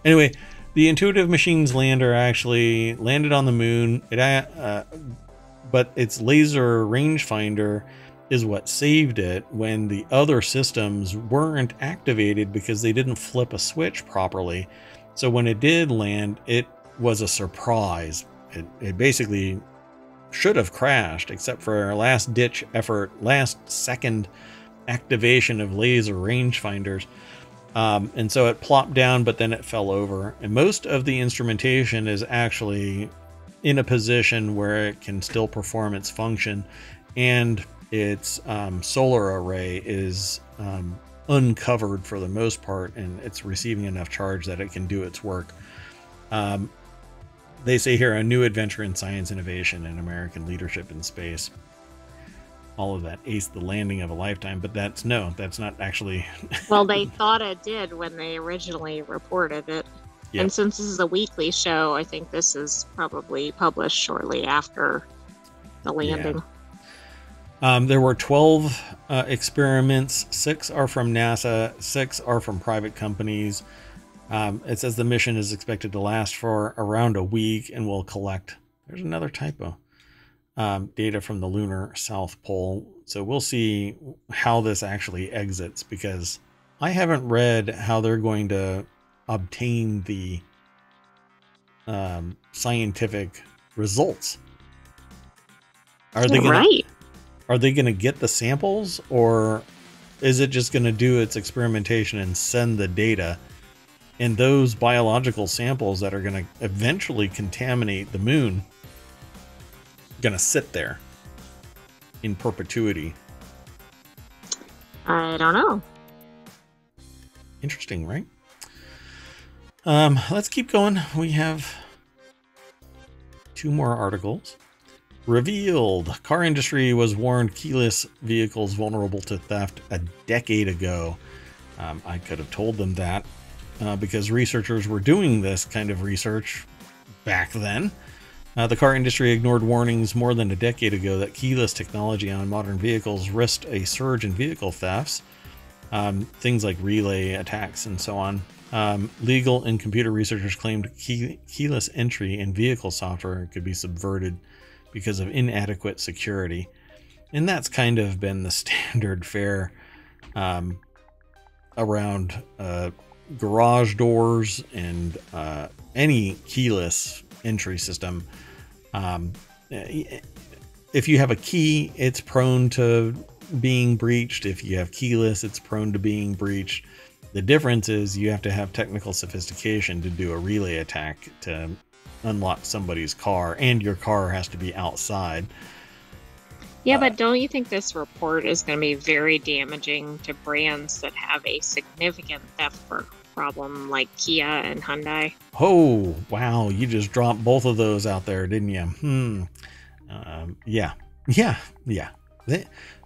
Anyway, the Intuitive Machines lander actually landed on the moon, but its laser rangefinder is what saved it when the other systems weren't activated because they didn't flip a switch properly. So when it did land, it was a surprise. It basically should have crashed, except for a last-ditch effort, last-second activation of laser rangefinders. And so it plopped down, but then it fell over. And most of the instrumentation is actually in a position where it can still perform its function, and its solar array is uncovered for the most part, and it's receiving enough charge that it can do its work. They say here, a new adventure in science innovation and American leadership in space. All of that aced the landing of a lifetime, but that's not actually. Well, they thought it did when they originally reported it. Yep. And since this is a weekly show, I think this is probably published shortly after the landing. Yeah. There were 12 experiments. 6 are from NASA. 6 are from private companies. It says the mission is expected to last for around a week and will collect, there's another typo, data from the lunar South Pole. So we'll see how this actually exits, because I haven't read how they're going to obtain the scientific results. Are they going to get the samples, or is it just going to do its experimentation and send the data? And those biological samples that are going to eventually contaminate the moon going to sit there in perpetuity? I don't know. Interesting, right? Let's keep going. We have 2 more articles. Revealed. Car industry was warned keyless vehicles vulnerable to theft a decade ago. I could have told them that because researchers were doing this kind of research back then. The car industry ignored warnings more than a decade ago that keyless technology on modern vehicles risked a surge in vehicle thefts, things like relay attacks and so on. Legal and computer researchers claimed keyless entry in vehicle software could be subverted because of inadequate security. And that's kind of been the standard fare around garage doors and any keyless entry system. If you have a key, it's prone to being breached. If you have keyless, it's prone to being breached. The difference is you have to have technical sophistication to do a relay attack to unlock somebody's car, and your car has to be outside. Yeah, but don't you think this report is going to be very damaging to brands that have a significant theft problem like Kia and Hyundai? Oh, wow. You just dropped both of those out there, didn't you? Yeah.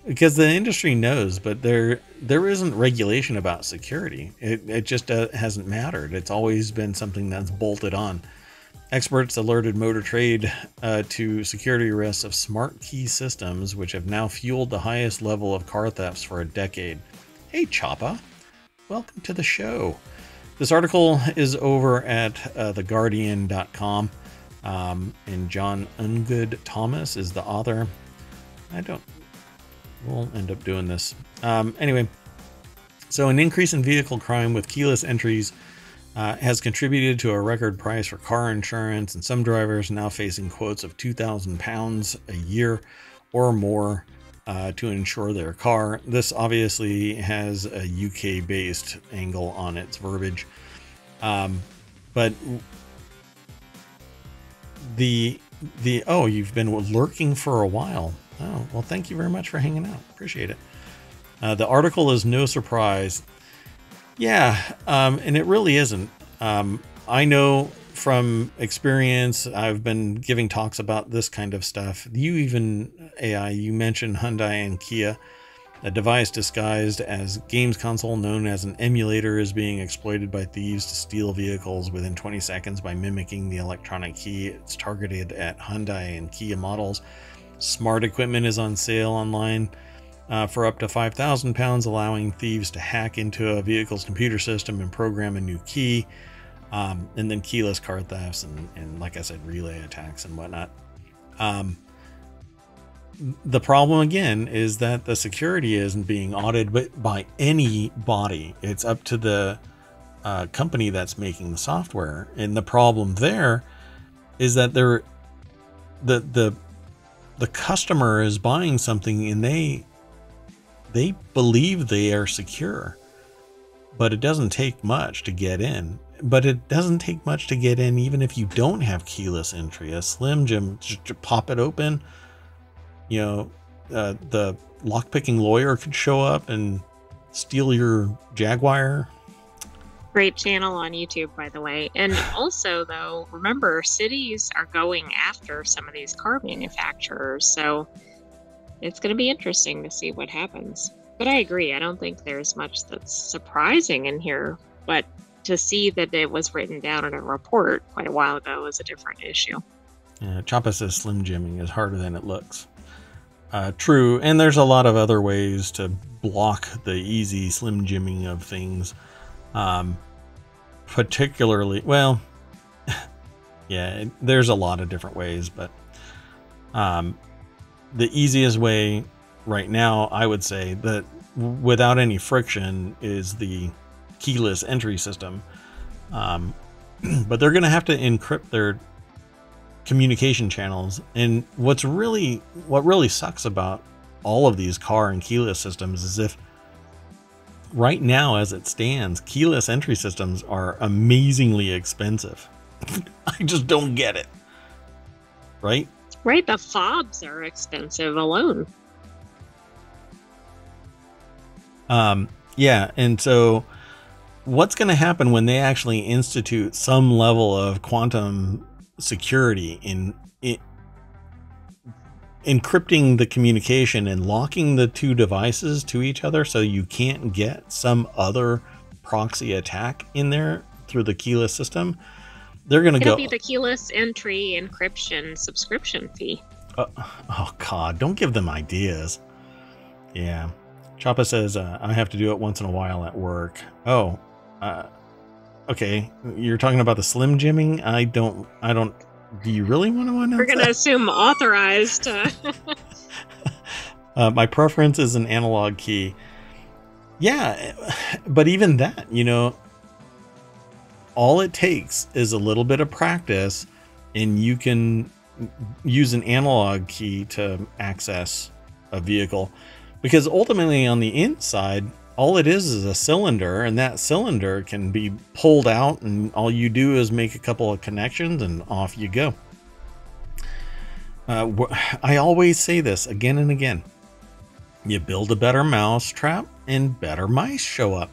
Because the industry knows, but there isn't regulation about security. It just hasn't mattered. It's always been something that's bolted on. Experts alerted Motor Trade to security risks of smart key systems, which have now fueled the highest level of car thefts for a decade. Hey, Choppa. Welcome to the show. This article is over at theguardian.com, and John Ungood Thomas is the author. We'll end up doing this. Anyway, so an increase in vehicle crime with keyless entries has contributed to a record price for car insurance, and some drivers now facing quotes of £2,000 a year or more to insure their car. This obviously has a UK-based angle on its verbiage, but you've been lurking for a while. Oh, well, thank you very much for hanging out. Appreciate it. The article is no surprise. Yeah, and it really isn't. I know from experience, I've been giving talks about this kind of stuff. You mentioned Hyundai and Kia. A device disguised as games console known as an emulator is being exploited by thieves to steal vehicles within 20 seconds by mimicking the electronic key. It's targeted at Hyundai and Kia models. Smart equipment is on sale online for up to £5,000, allowing thieves to hack into a vehicle's computer system and program a new key. And then keyless car thefts and like I said, relay attacks and whatnot. The problem again is that the security isn't being audited by anybody. It's up to the company that's making the software. And the problem there is that the customer is buying something and they believe they are secure, but it doesn't take much to get in. But it doesn't take much to get in even if you don't have keyless entry. A Slim Jim, just pop it open. You know, the lockpicking lawyer could show up and steal your Jaguar. Great channel on YouTube, by the way. And also, though, remember, cities are going after some of these car manufacturers. So it's going to be interesting to see what happens. But I agree. I don't think there's much that's surprising in here. But to see that it was written down in a report quite a while ago is a different issue. Yeah, Choppa says Slim Jimming is harder than it looks. True, and there's a lot of other ways to block the easy Slim Jimming of things. Particularly, well, yeah, there's a lot of different ways, but the easiest way right now, I would say, that without any friction, is the keyless entry system. But they're going to have to encrypt their communication channels. And what really sucks about all of these car and keyless systems is if right now, as it stands, keyless entry systems are amazingly expensive. I just don't get it. Right? Right, the fobs are expensive alone. Yeah, and so what's going to happen when they actually institute some level of quantum security in encrypting the communication and locking the two devices to each other so you can't get some other proxy attack in there through the keyless system? They're going to go... It'll be the keyless entry encryption subscription fee. Oh, God, don't give them ideas. Yeah. Choppa says, I have to do it once in a while at work. Oh, okay. You're talking about the Slim Jimming? I don't, do you really want to know? We're going to assume authorized. My preference is an analog key. Yeah, but even that, you know, all it takes is a little bit of practice and you can use an analog key to access a vehicle. Because ultimately on the inside, all it is a cylinder, and that cylinder can be pulled out and all you do is make a couple of connections and off you go. I always say this again and again. You build a better mousetrap and better mice show up.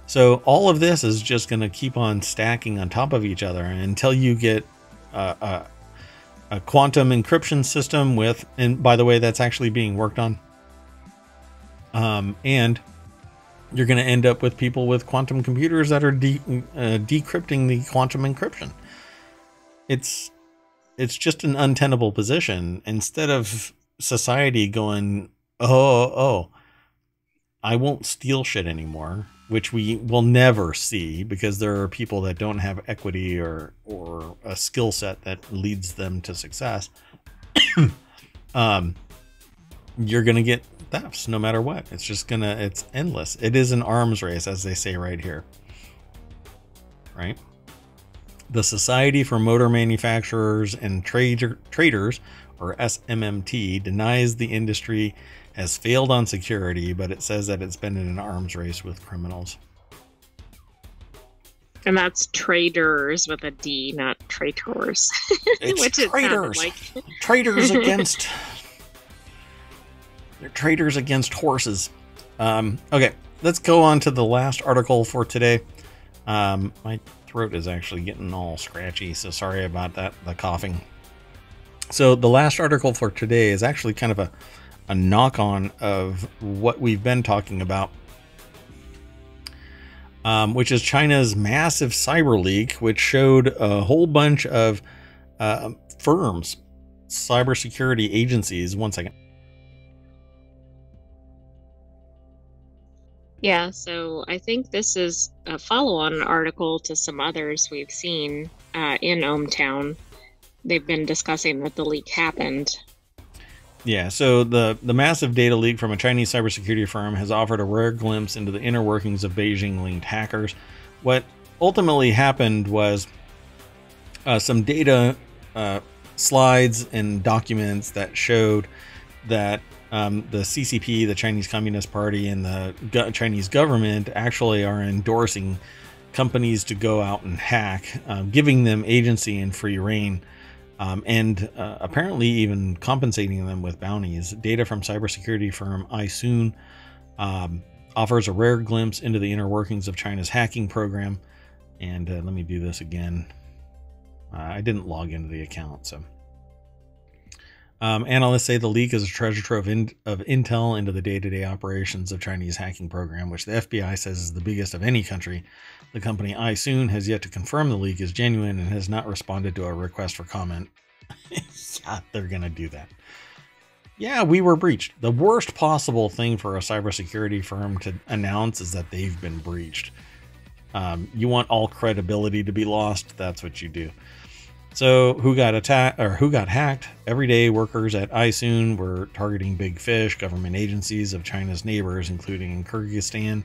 So all of this is just going to keep on stacking on top of each other until you get a quantum encryption system with, and by the way, that's actually being worked on. And you're going to end up with people with quantum computers that are decrypting the quantum encryption. It's just an untenable position. Instead of society going, oh, I won't steal shit anymore, which we will never see because there are people that don't have equity or a skill set that leads them to success. You're going to get thefts no matter what. It's endless. It is an arms race, as they say right here. Right? The Society for Motor Manufacturers and Traders, or SMMT, denies the industry has failed on security, but it says that it's been in an arms race with criminals. And that's traders with a D, not traitors. It's which traders. Like. Traders against... They're traders against horses. Okay, let's go on to the last article for today. My throat is actually getting all scratchy, so sorry about that, the coughing. So the last article for today is actually kind of a knock-on of what we've been talking about, which is China's massive cyber leak, which showed a whole bunch of firms, cybersecurity agencies. One second. Yeah, so I think this is a follow-on article to some others we've seen in ohmTown. They've been discussing that the leak happened. Yeah, so the massive data leak from a Chinese cybersecurity firm has offered a rare glimpse into the inner workings of Beijing-linked hackers. What ultimately happened was some data slides and documents that showed that the CCP, the Chinese Communist Party, and the Chinese government actually are endorsing companies to go out and hack, giving them agency and free reign. And apparently even compensating them with bounties. Data from cybersecurity firm iSoon offers a rare glimpse into the inner workings of China's hacking program. And let me do this again. I didn't log into the account, so. Analysts say the leak is a treasure trove of intel into the day-to-day operations of Chinese hacking program, which the FBI says is the biggest of any country. The company iSoon has yet to confirm the leak is genuine and has not responded to a request for comment. Yeah, they're going to do that. Yeah, we were breached. The worst possible thing for a cybersecurity firm to announce is that they've been breached. You want all credibility to be lost, that's what you do. So who got attacked or who got hacked? Everyday workers at iSoon were targeting big fish, government agencies of China's neighbors, including in Kyrgyzstan,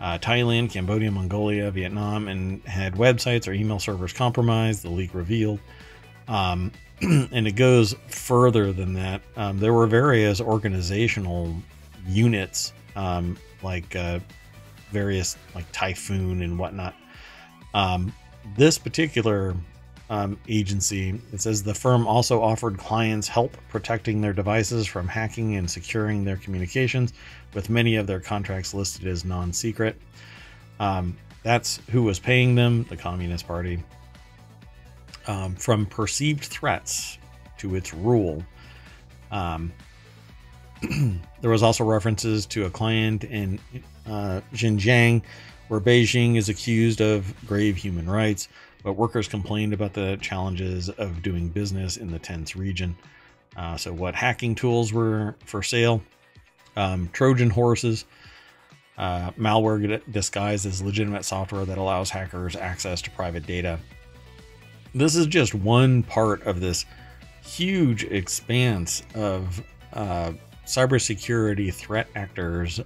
Thailand, Cambodia, Mongolia, Vietnam, and had websites or email servers compromised, the leak revealed. And it goes further than that. There were various organizational units, like various like Typhoon and whatnot. This particular agency, it says the firm also offered clients help protecting their devices from hacking and securing their communications, with many of their contracts listed as non-secret. That's who was paying them, the Communist Party. From perceived threats to its rule. There was also references to a client in Xinjiang, where Beijing is accused of grave human rights, but workers complained about the challenges of doing business in the tense region. So what hacking tools were for sale? Trojan horses, malware disguised as legitimate software that allows hackers access to private data. This is just one part of this huge expanse of cybersecurity threat actors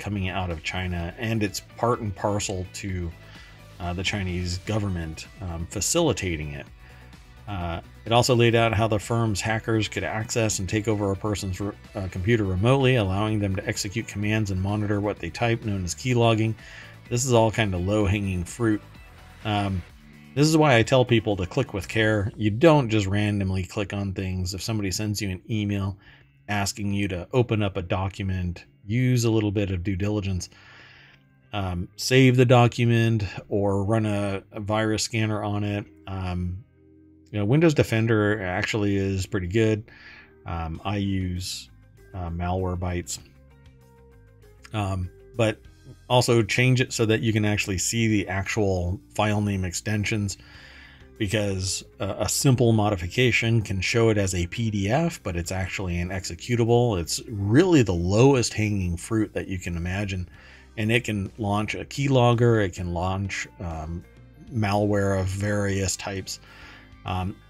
coming out of China, and it's part and parcel to the Chinese government facilitating it. It also laid out how the firm's hackers could access and take over a person's computer remotely, allowing them to execute commands and monitor what they type, known as keylogging. This is all kind of low-hanging fruit. This is why I tell people to click with care. You don't just randomly click on things. If somebody sends you an email asking you to open up a document, use a little bit of due diligence. Save the document or run a virus scanner on it. Windows Defender actually is pretty good. I use Malwarebytes, but also change it so that you can actually see the actual file name extensions, because a simple modification can show it as a PDF, but it's actually an executable. It's really the lowest hanging fruit that you can imagine. And it can launch a keylogger. It can launch malware of various types.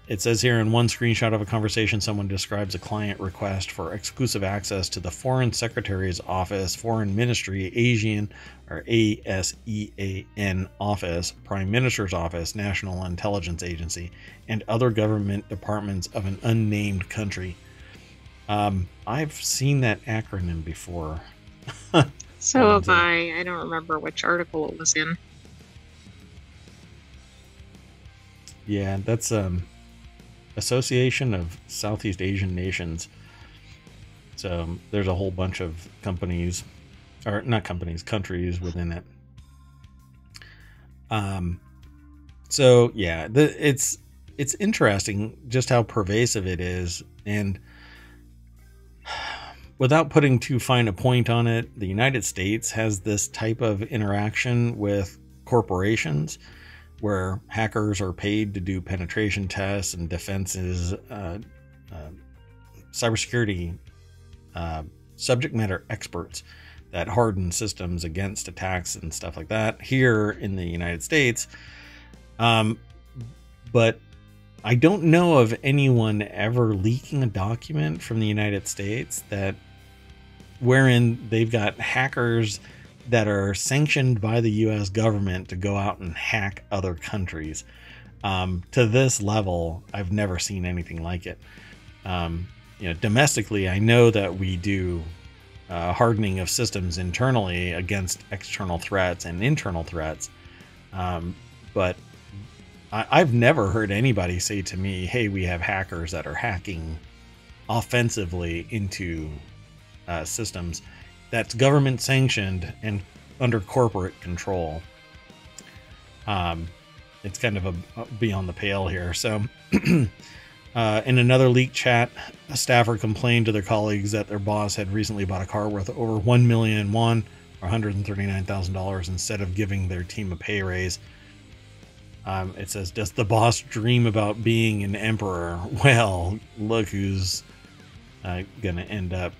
It says here in one screenshot of a conversation, someone describes a client request for exclusive access to the Foreign Secretary's Office, Foreign Ministry, Asian or ASEAN Office, Prime Minister's Office, National Intelligence Agency, and other government departments of an unnamed country. I've seen that acronym before. So have I. I don't remember which article it was in. Yeah, that's Association of Southeast Asian Nations. So there's a whole bunch of companies, or not companies, countries within it. So yeah, it's interesting just how pervasive it is, and without putting too fine a point on it, the United States has this type of interaction with corporations where hackers are paid to do penetration tests and defenses, cybersecurity subject matter experts that harden systems against attacks and stuff like that here in the United States. But I don't know of anyone ever leaking a document from the United States that wherein they've got hackers that are sanctioned by the US government to go out and hack other countries. To this level, I've never seen anything like it. Domestically, I know that we do hardening of systems internally against external threats and internal threats. But I've never heard anybody say to me, hey, we have hackers that are hacking offensively into systems that's government sanctioned and under corporate control. It's kind of a beyond the pale here. So in another leaked chat, a staffer complained to their colleagues that their boss had recently bought a car worth over 1 million won or $139,000 instead of giving their team a pay raise. It says, does the boss dream about being an emperor? Well, look who's going to end up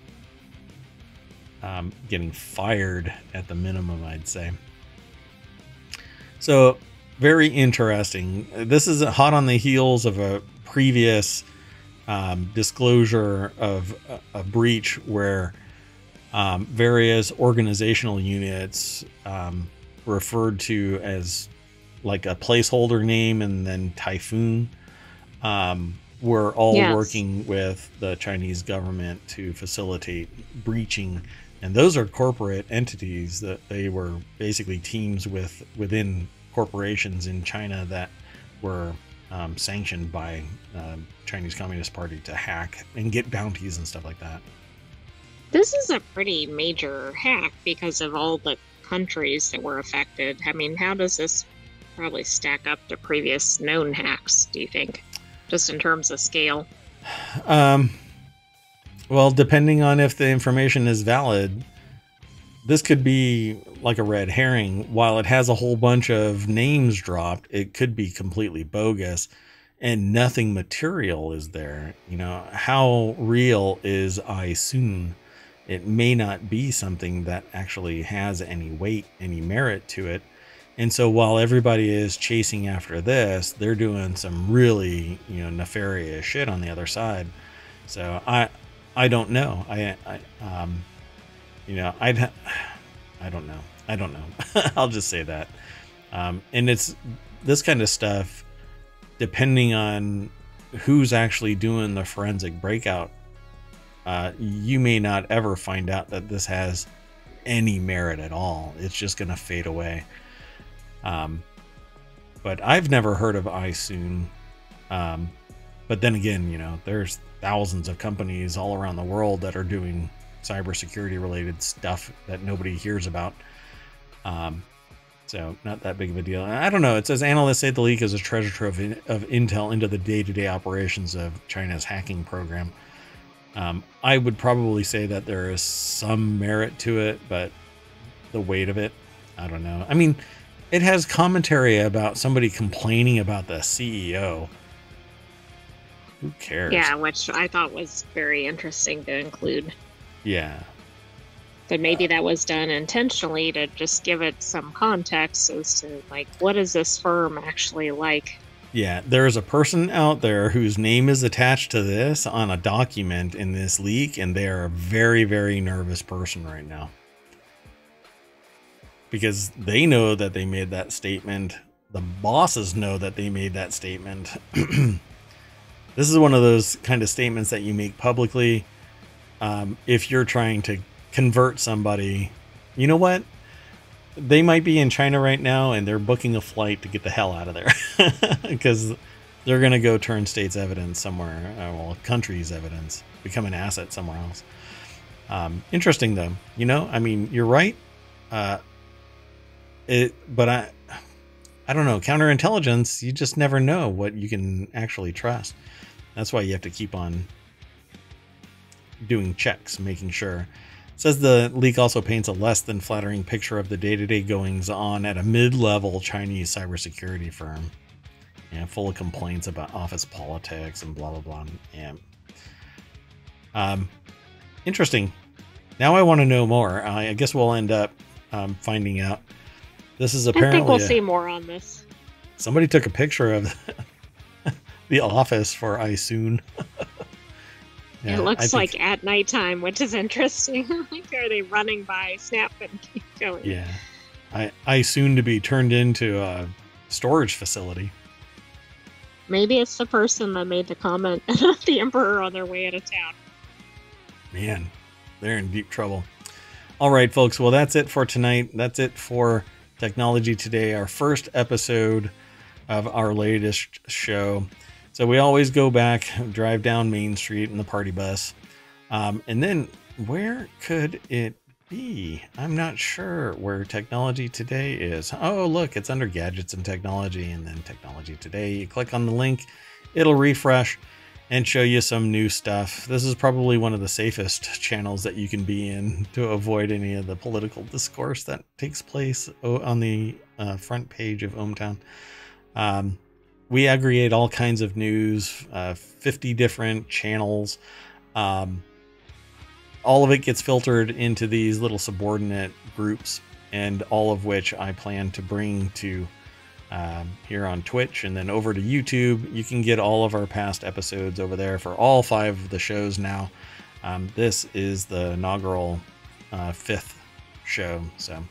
getting fired at the minimum, I'd say. So very interesting. This is hot on the heels of a previous disclosure of a breach where various organizational units referred to as like a placeholder name and then Typhoon were all working with the Chinese government to facilitate breaching. And those are corporate entities that they were basically teams within corporations in China that were sanctioned by Chinese Communist Party to hack and get bounties and stuff like that. This is a pretty major hack because of all the countries that were affected. I mean, how does this probably stack up to previous known hacks, do you think? Just in terms of scale? Well, depending on if the information is valid, this could be like a red herring. While it has a whole bunch of names dropped, it could be completely bogus and nothing material is there. You know, how real is I soon? It may not be something that actually has any weight, any merit to it. And so while everybody is chasing after this, they're doing some really, nefarious shit on the other side. So I don't know. I don't know. I don't know. I'll just say that. And it's this kind of stuff, depending on who's actually doing the forensic breakout, you may not ever find out that this has any merit at all. It's just going to fade away. But I've never heard of iSoon. But then again, there's thousands of companies all around the world that are doing cybersecurity related stuff that nobody hears about. So not that big of a deal. I don't know. It says analysts say the leak is a treasure trove of intel into the day-to-day operations of China's hacking program. I would probably say that there is some merit to it, but the weight of it, I don't know. I mean, it has commentary about somebody complaining about the CEO. Who cares? Yeah, which I thought was very interesting to include. Yeah. But maybe that was done intentionally to just give it some context as to, like, what is this firm actually like? Yeah, there's a person out there whose name is attached to this on a document in this leak, and they are a very, very nervous person right now. Because they know that they made that statement. The bosses know that they made that statement. This is one of those kind of statements that you make publicly. If you're trying to convert somebody, you know what? They might be in China right now and they're booking a flight to get the hell out of there because they're going to go turn state's evidence somewhere. Well, country's evidence, become an asset somewhere else. Interesting though, I mean, you're right. But I don't know, counterintelligence, you just never know what you can actually trust. That's why you have to keep on doing checks, making sure. It says the leak also paints a less than flattering picture of the day-to-day goings on at a mid-level Chinese cybersecurity firm. Yeah, full of complaints about office politics and blah blah blah. Yeah. Interesting. Now I want to know more. I guess we'll end up finding out. This is apparently. I think we'll see more on this. Somebody took a picture of the office for iSoon. Yeah, it looks like at nighttime, which is interesting. Like, are they running by, snap and keep going? Yeah. iSoon to be turned into a storage facility. Maybe it's the person that made the comment about the emperor on their way out of town. Man, they're in deep trouble. All right, folks. Well, that's it for tonight. That's it for Technology Today, our first episode of our latest show. So we always go back, drive down Main Street in the party bus. And then where could it be? I'm not sure where Technology Today is. Oh, look, it's under Gadgets and Technology, and then Technology Today. You click on the link, it'll refresh and show you some new stuff. This is probably one of the safest channels that you can be in to avoid any of the political discourse that takes place on the front page of ohmTown. We aggregate all kinds of news, 50 different channels. All of it gets filtered into these little subordinate groups, and all of which I plan to bring to here on Twitch and then over to YouTube. You can get all of our past episodes over there for all 5 of the shows now. This is the inaugural 5th show. So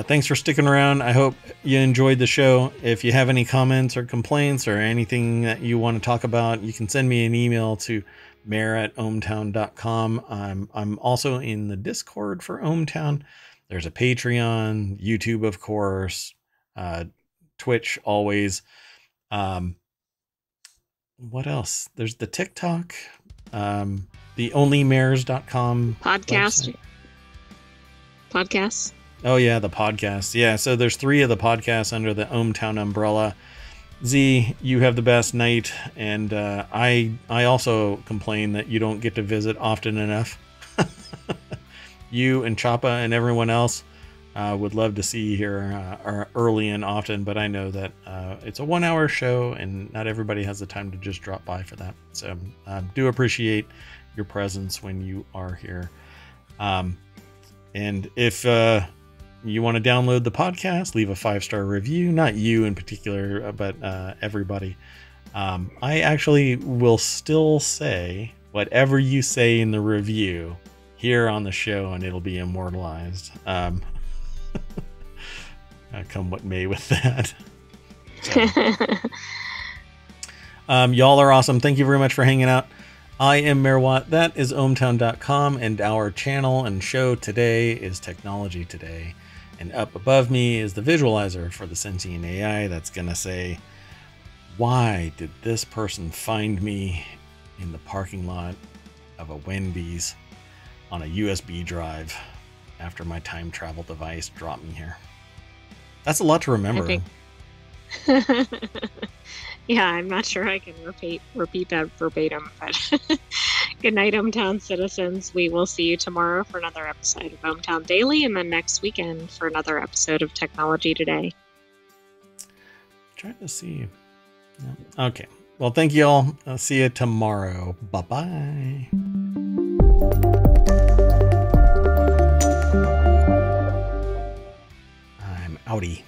thanks for sticking around. I hope you enjoyed the show. If you have any comments or complaints or anything that you want to talk about, you can send me an email to mayor@ohmtown.com. I'm also in the Discord for ohmTown. There's a Patreon, YouTube, of course, Twitch always. What else? There's the TikTok, the onlymayors.com podcast. Podcasts. Oh yeah, the podcast. Yeah, so there's 3 of the podcasts under the ohmTown umbrella. Z, you have the best night, and I also complain that you don't get to visit often enough. You and Choppa and everyone else would love to see you here early and often, but I know that it's a 1-hour show and not everybody has the time to just drop by for that. So do appreciate your presence when you are here. And if you want to download the podcast, leave a 5-star review. Not you in particular, but everybody. I actually will still say whatever you say in the review here on the show, and it'll be immortalized. Come what may with that. So. Y'all are awesome. Thank you very much for hanging out. I am Mayor Watt. That is ohmtown.com, and our channel and show today is Technology Today. And up above me is the visualizer for the sentient AI that's going to say, why did this person find me in the parking lot of a Wendy's on a USB drive after my time travel device dropped me here? That's a lot to remember. Yeah, I'm not sure I can repeat that verbatim, but good night, ohmTown citizens. We will see you tomorrow for another episode of ohmTown Daily, and then next weekend for another episode of Technology Today. Trying to see. No. Okay. Well, thank you all. I'll see you tomorrow. Bye-bye. I'm outie.